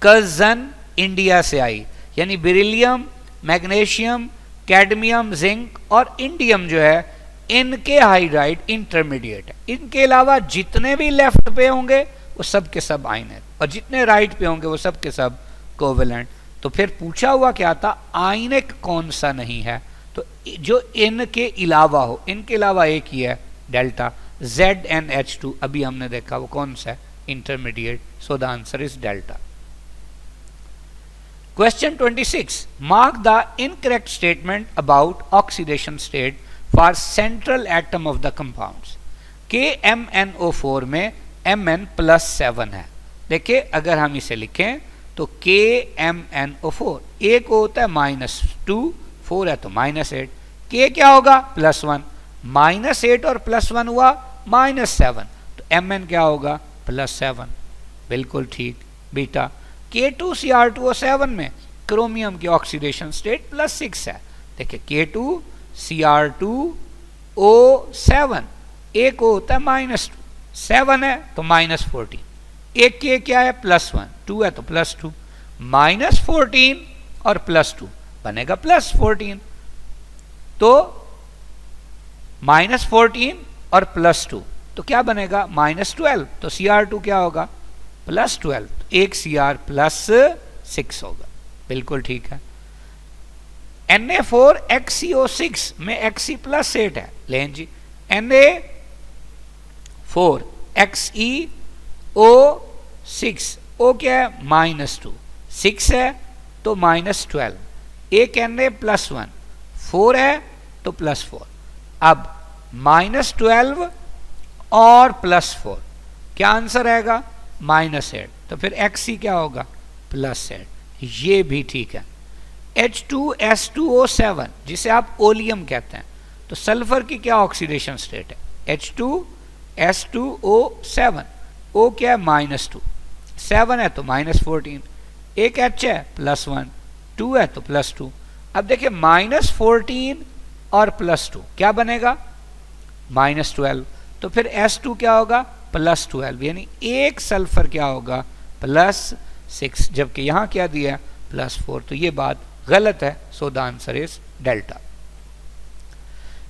[SPEAKER 1] कजन इंडिया से आई, यानी बेरिलियम, मैग्नीशियम, कैडमियम, जिंक और इंडियम जो है इनके हाइड्राइड इंटरमीडिएट है। इनके अलावा जितने भी लेफ्ट पे होंगे वो सब के सब आयनिक, और जितने राइट पे होंगे वो सब के सब कोवेलेंट। तो फिर पूछा हुआ क्या था? आयनिक कौन सा नहीं है? तो जो इनके अलावा हो, इनके अलावा एक ही है, डेल्टा। ZnH2 अभी हमने देखा वो कौन सा है? Intermediate. So the answer is delta. Question 26, mark the incorrect statement about oxidation state for central atom of the compounds. KMnO4 में Mn+7 है। देखिए अगर हम इसे लिखें तो KMnO4 एक होता है -2, 4 है तो -8, K क्या होगा? +1, -8 और +1 हुआ -7, तो Mn क्या होगा? +7। बिल्कुल ठीक बीटा। K2Cr2O7 में क्रोमियम की ऑक्सीडेशन स्टेट +6 है। देखिए K2Cr2O7 एक होता है -2, 7 है तो -14, एक के क्या है? +1, 2 है तो +2, -14 और +2 बनेगा +14, तो -14 और +2 तो क्या बनेगा? -12, तो Cr2 क्या होगा? +12, तो एक Cr +6 होगा। बिल्कुल ठीक है। Na4XeO6 में Xe+8 है, लें जी Na4XeO6, O क्या है? -2, 6 है तो -12, एक Na+1, 4 है तो +4। अब -12 और +4 क्या आंसर आएगा? -8, तो फिर Xe क्या होगा? +8। ये भी ठीक है। H2S2O7 जिसे आप ओलियम कहते हैं, तो सल्फर की क्या ऑक्सीडेशन स्टेट है? H2S2O7, O क्या है? -2, 7 है तो -14, एक H है +1, 2 है तो +2। अब देखिए -14 और +2 क्या बनेगा? -12, तो फिर S2 क्या होगा? +12, यानी एक सल्फर क्या होगा? +6, जबकि यहां क्या दिया? +4, तो ये बात गलत है। So the answer is delta.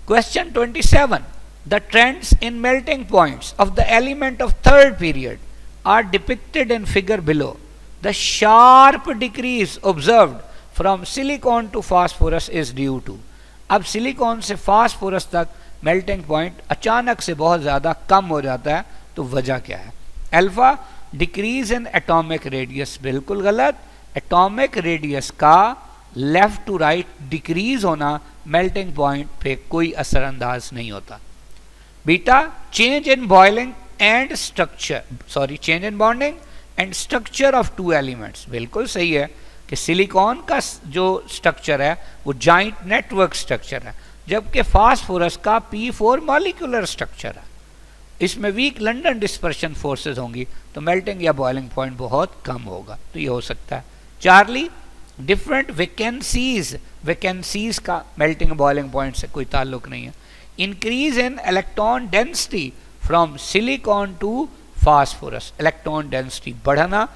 [SPEAKER 1] Question 27, the trends in melting points of the element of third period are depicted in figure below. The sharp decrease observed from silicon to phosphorus is due to. अब silicon से phosphorus तक melting point अचानक से बहुत ज़्यादा कम हो जाता है, तो वजह क्या है? Alpha decrease in atomic radius, बिल्कुल गलत। एटॉमिक रेडियस का लेफ्ट टू राइट डिक्रीज होना मेल्टिंग पॉइंट पे कोई असरअंदाज नहीं होता। Beta change in boiling and structure, sorry change in bonding and structure of two elements, बिल्कुल सही है कि सिलिकॉन का जो स्ट्रक्चर है वो जॉइंट नेटवर्क स्ट्रक्चर है, जबकि फास्फोरस का P4 मॉलिक्यूलर स्ट्रक्चर है। इसमें वीक लंडन डिस्पर्शन फोर्सेस होंगी, तो मेल्टिंग या बॉइलिंग पॉइंट बहुत कम होगा, तो ये हो सकता है। चार्ली डिफरेंट वैकेंसीज, वैकेंसीज का मेल्टिंग बॉइलिंग पॉइंट से कोई ताल्लुक नहीं है। Increase in electron density from silicon to phosphorus, electron density बढ़ना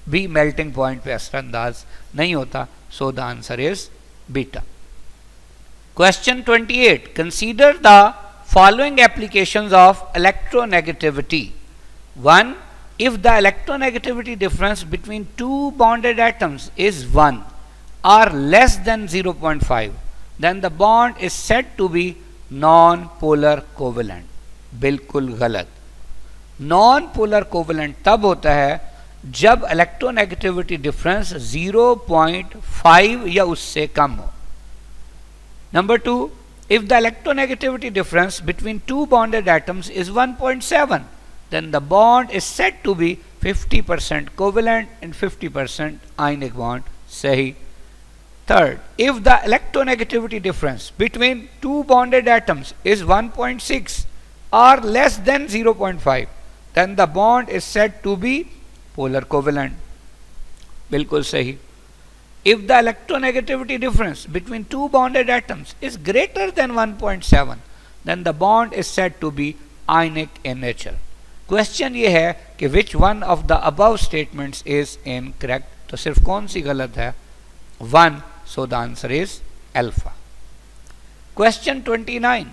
[SPEAKER 1] भी मेल्टिंग पॉइंट पे असरअंदाज नहीं होता, so the answer is beta. Question 28, consider the following applications of electronegativity. 1, if the electronegativity difference between two bonded atoms is 1 or less than 0.5, then the bond is said to be non-polar covalent, बिल्कुल गलत। non-polar covalent तब होता है जब electronegativity difference 0.5 या उससे कम हो। Number 2, if the electronegativity difference between two bonded atoms is 1.7, then the bond is said to be 50% covalent and 50% ionic bond, सही। Third, if the electronegativity difference between two bonded atoms is 1.6 or less than 0.5, then the bond is said to be polar covalent, बिल्कुल सही। If the electronegativity difference between two bonded atoms is greater than 1.7, then the bond is said to be ionic in nature। Question ये है कि which one of the above statements is incorrect, तो सिर्फ कौन सी गलत है? 1, so the answer is alpha. Question 29,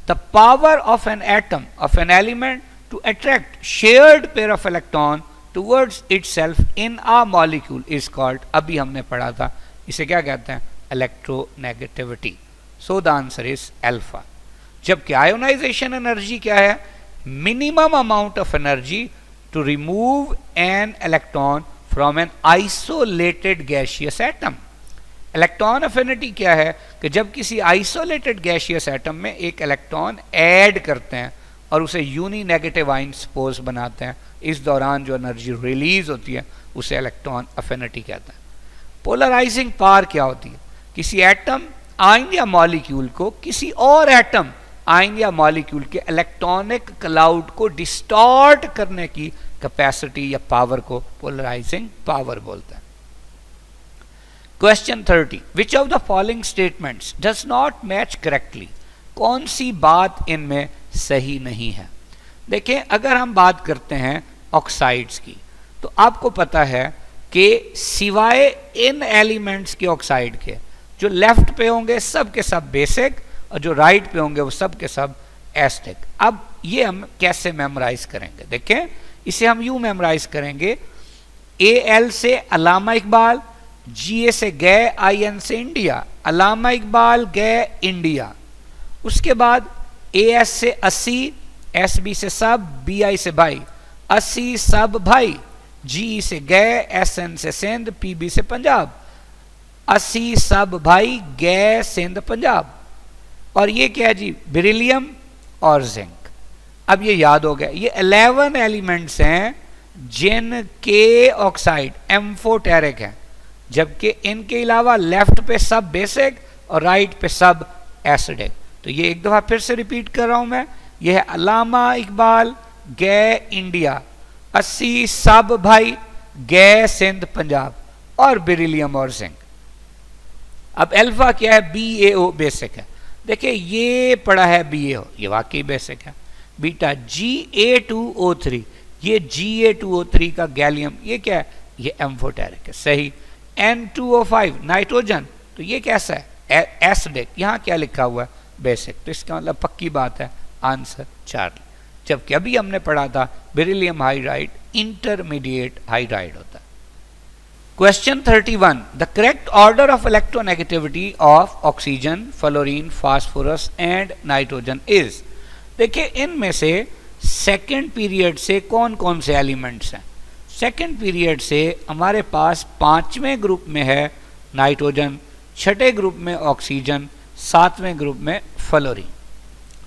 [SPEAKER 1] the power of an atom of an element to attract shared pair of electron towards itself in a molecule is called, अभी हमने पढ़ा था, इसे क्या कहते हैं? Electronegativity, so the answer is alpha. जबकि ionisation energy क्या है? minimum amount of energy to remove an electron from an isolated gaseous atom। Electron affinity क्या है कि जब किसी आइसोलेटेड गैसियस एटम में एक इलेक्ट्रॉन ऐड करते हैं और उसे यूनी नेगेटिव आयन स्पोज बनाते हैं, इस दौरान जो एनर्जी रिलीज होती है उसे इलेक्ट्रॉन अफिनिटी कहते हैं। पोलराइजिंग पावर क्या होती है? किसी एटम, आयन या मॉलिक्यूल को किसी और एटम, आयन या मॉलिक्यूल के इलेक्ट्रॉनिक क्लाउड को डिस्टॉर्ट करने की कैपेसिटी या पावर को पोलराइजिंग पावर बोलते हैं। Question 30, which of the following statements does not match correctly, कौन सी बात इनमें सही नहीं है? देखें, अगर हम बात करते हैं ऑक्साइड्स की, तो आपको पता है कि सिवाय इन एलिमेंट्स के ऑक्साइड के, जो लेफ्ट पे होंगे सब के सब बेसिक और जो राइट पे होंगे वो सब के सब एसिडिक। अब ये हम कैसे मेमोराइज करेंगे? देखें, इसे हम यूं मेमोराइज करेंगे, AL से अल्लामा इकबाल, GA से गए, IN से इंडिया, अल्लामा इकबाल गए इंडिया। उसके बाद AS से 80, SB से सब, BI से भाई, 80 सब भाई, GE से गए, SN से सिंध, PB से पंजाब, 80 सब भाई गए सिंध पंजाब। और ये क्या है जी? बेरिलियम और जिंक। अब ये याद हो गया, ये 11 एलिमेंट्स हैं जिनके ऑक्साइड एम्फोटेरिक हैं, जबकि इनके अलावा लेफ्ट पे सब बेसिक और राइट पे सब एसिडिक। तो ये एक दफ़ा फिर से रिपीट कर रहा हूं मैं, ये है अल्लामा इकबाल गए इंडिया, 80 सब भाई गए सिंध पंजाब, और बेरिलियम और जिंक। अब अल्फा क्या है? BaO बेसिक है। देखिए, ये पड़ा है BaO, ये वाकई बेसिक है। बीटा Ga2O3, ये Ga2O3 का गैलियम, ये क्या है? ये एम्फोटेरिक है, सही। N2O5 नाइट्रोजन, तो ये कैसा है? एसिडिक। यहाँ क्या लिखा हुआ है? बेसिक। तो इसका मतलब पक्की बात है, आंसर चार्ली। जबकि अभी हमने पढ़ा था बेरिलियम हाइड्राइड इंटरमीडिएट हाइड्राइड होता है। Question 31. The correct order of electronegativity of oxygen, fluorine, phosphorus and nitrogen is. देखिए इनमें से सेकेंड पीरियड से कौन कौन से एलिमेंट्स हैं. सेकेंड पीरियड से हमारे पास पांचवें ग्रुप में है नाइट्रोजन, छठे ग्रुप में ऑक्सीजन, सातवें ग्रुप में फ्लोरीन,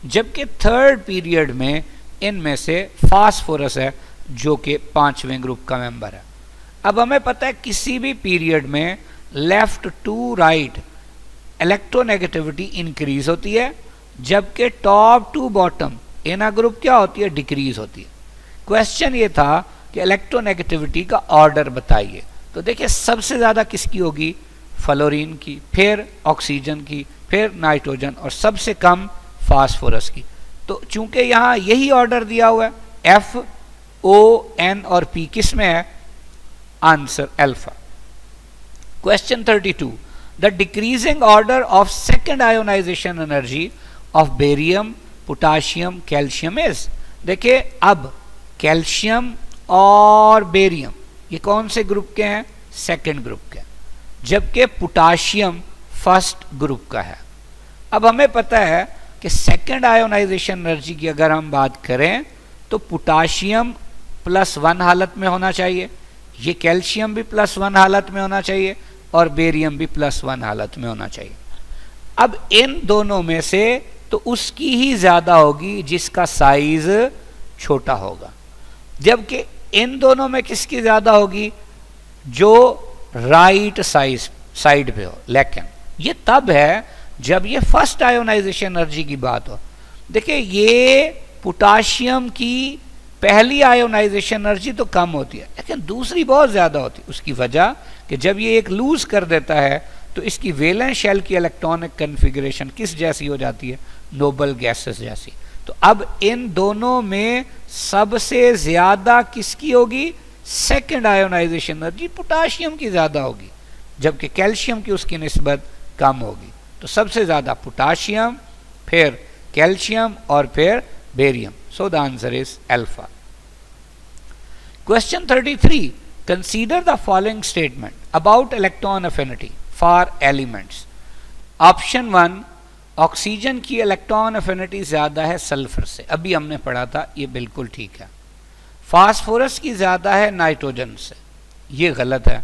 [SPEAKER 1] जबकि थर्ड पीरियड में इनमें से फास्फोरस है जो कि पांचवें ग्रुप का मेंबर है. अब हमें पता है किसी भी पीरियड में left to right electronegativity increase होती है, जबकि top to bottom inner group क्या होती है, डिक्रीज होती है. क्वेश्चन ये था कि इलेक्ट्रोनेगेटिविटी का ऑर्डर बताइए. तो देखिए सबसे ज़्यादा किसकी होगी, फ्लोरीन की, फिर ऑक्सीजन की, फिर नाइट्रोजन और सबसे कम फास्फोरस की. तो चूंकि यहाँ यही ऑर्डर दिया हुआ है, एफ ओ एन और पी किस में है, answer alpha. Question 32. The decreasing order of second ionization energy of barium, potassium, calcium is. देखिए अब कैल्शियम और बेरियम ये कौन से ग्रुप के हैं, सेकेंड ग्रुप के, जबकि पोटाशियम फर्स्ट ग्रुप का है. अब हमें पता है कि सेकेंड आयोनाइजेशन एनर्जी की अगर हम बात करें तो पोटाशियम +1 हालत में होना चाहिए, ये कैल्शियम भी +1 हालत में होना चाहिए और बेरियम भी +1 हालत में होना चाहिए. अब इन दोनों में से तो उसकी ही ज्यादा होगी जिसका साइज छोटा होगा, जबकि इन दोनों में किसकी ज्यादा होगी, जो राइट साइड पे हो. लेकिन ये तब है जब ये फर्स्ट आयोनाइजेशन एनर्जी की बात हो. देखिए ये पोटाशियम की पहली आयोनाइजेशन एनर्जी तो कम होती है, लेकिन दूसरी बहुत ज्यादा होती है. उसकी वजह कि जब ये एक लूज कर देता है तो इसकी वैलेंस शेल की इलेक्ट्रॉनिक कन्फिगरेशन किस जैसी हो जाती है, नोबल गैसेस जैसी. तो अब इन दोनों में सबसे ज्यादा किसकी होगी, सेकेंड आयोनाइजेशन एनर्जी पोटाशियम की ज्यादा होगी, जबकि कैल्शियम की उसकी निस्बत कम होगी. तो सबसे ज्यादा पोटाशियम, फिर कैल्शियम और फिर barium. So the answer is alpha. Question 33. Consider the following statement about electron affinity for elements. Option 1. Oxygen की इलेक्ट्रॉन अफिनिटी ज्यादा है सल्फर से, अभी हमने पढ़ा था, ये बिल्कुल ठीक है. फास्फोरस की ज्यादा है नाइट्रोजन से, ये गलत है.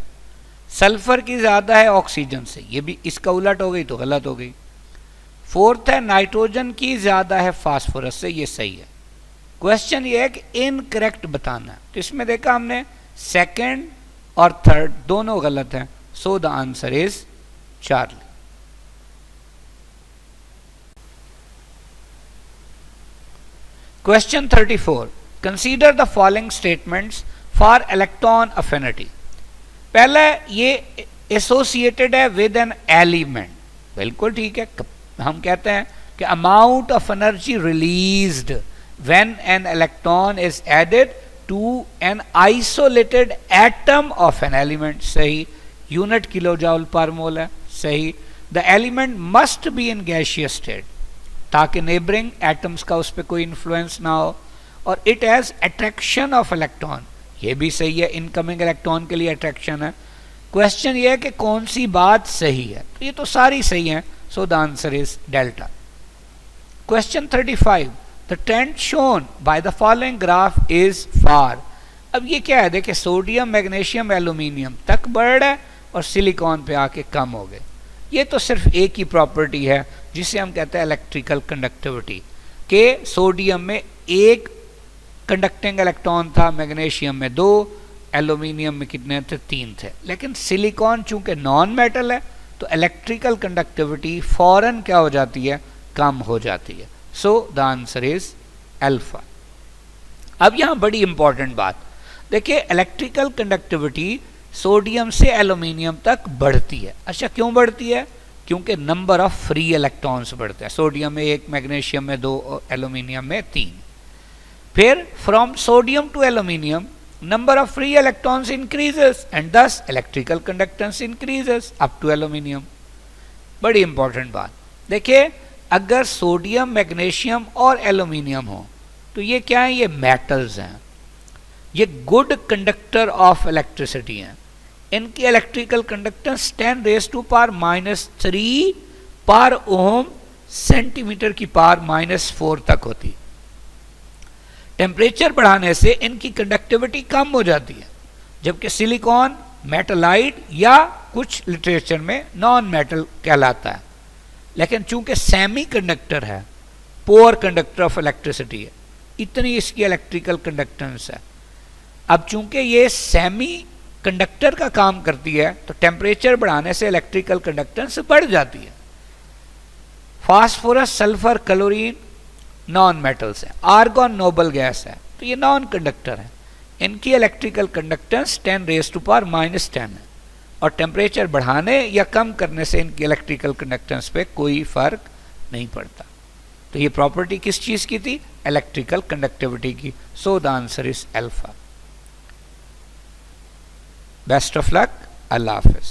[SPEAKER 1] सल्फर की ज्यादा है ऑक्सीजन से, ये भी इसका उलट हो गई तो गलत हो गई. फोर्थ है नाइट्रोजन की ज्यादा है फास्फोरस से, ये सही है. क्वेश्चन ये है कि इनकरेक्ट बताना है. तो इसमें देखा हमने सेकंड और थर्ड दोनों गलत हैं. सो the answer is Charlie. Question 34. Consider the following statements for electron affinity. पहले ये एसोसिएटेड है विद एन एलिमेंट, बिल्कुल ठीक है. हम कहते हैं कि amount of energy released when an electron is added to an isolated atom of an element, सही. यूनिट किलोजूल पर मोल है, सही. the element must be in gaseous state ताकि नेबरिंग एटम्स का उस पर कोई इन्फ्लुएंस ना हो, और it has attraction of electron, ये भी सही है. इनकमिंग इलेक्ट्रॉन के लिए अट्रैक्शन है. क्वेश्चन ये है कि कौन सी बात सही है, तो ये तो सारी सही है. So the answer is delta. Question 35. The trend shown by the following graph is for. अब ये क्या है, देखिए सोडियम, मैग्नीशियम, एल्यूमिनियम तक बढ़ रहा है और सिलिकॉन पे आके कम हो गए. ये तो सिर्फ एक ही प्रॉपर्टी है जिसे हम कहते हैं इलेक्ट्रिकल कंडक्टिविटी, के सोडियम में एक कंडक्टिंग इलेक्ट्रॉन था, मैग्नीशियम में 2, एल्यूमिनियम में कितने थे, 3 थे. लेकिन सिलिकॉन चूंकि नॉन मेटल है तो इलेक्ट्रिकल कंडक्टिविटी फौरन क्या हो जाती है, कम हो जाती है. So the answer is alpha. अब यहां बड़ी इंपॉर्टेंट बात देखिए, इलेक्ट्रिकल कंडक्टिविटी सोडियम से एल्यूमिनियम तक बढ़ती है. अच्छा क्यों बढ़ती है, क्योंकि नंबर ऑफ फ्री इलेक्ट्रॉन्स बढ़ते हैं. सोडियम में 1, मैग्नीशियम में 2 और एल्यूमिनियम में 3. फिर from sodium two aluminium number of free electrons increases and thus electrical conductance increases up to aluminium. बड़ी इंपॉर्टेंट बात देखिए, अगर सोडियम, मैग्नीशियम और एल्यूमिनियम हो तो ये क्या है, ये मेटल्स हैं, ये गुड कंडक्टर ऑफ इलेक्ट्रिसिटी हैं. इनकी electrical conductance 10 raise to power -3 पर ओम सेंटीमीटर की पावर -4 तक होती। टेम्परेचर बढ़ाने से इनकी कंडक्टिविटी कम हो जाती है, जबकि सिलिकॉन मेटलाइट या कुछ लिटरेचर में नॉन मेटल कहलाता है। लेकिन चूंकि सेमी कंडक्टर है, पोअर कंडक्टर ऑफ इलेक्ट्रिसिटी है, इतनी इसकी इलेक्ट्रिकल कंडक्टेंस है। अब चूंकि ये सेमी कंडक्टर का काम करती है तो टेम्परेचर बढ़ाने से इलेक्ट्रिकल कंडक्टेंस बढ़ जाती है। Phosphorus, sulphur, chlorine non metals हैं। आर्गॉन नोबल गैस है तो ये नॉन कंडक्टर है। इनकी electrical conductance 10 raise to power -10 है और टेम्परेचर बढ़ाने या कम करने से इनकी इलेक्ट्रिकल कंडक्टेंस पे कोई फर्क नहीं पड़ता। तो ये प्रॉपर्टी किस चीज़ की थी? इलेक्ट्रिकल कंडक्टिविटी की। So the answer is alpha. Best of luck. अल्लाह हाफिज़।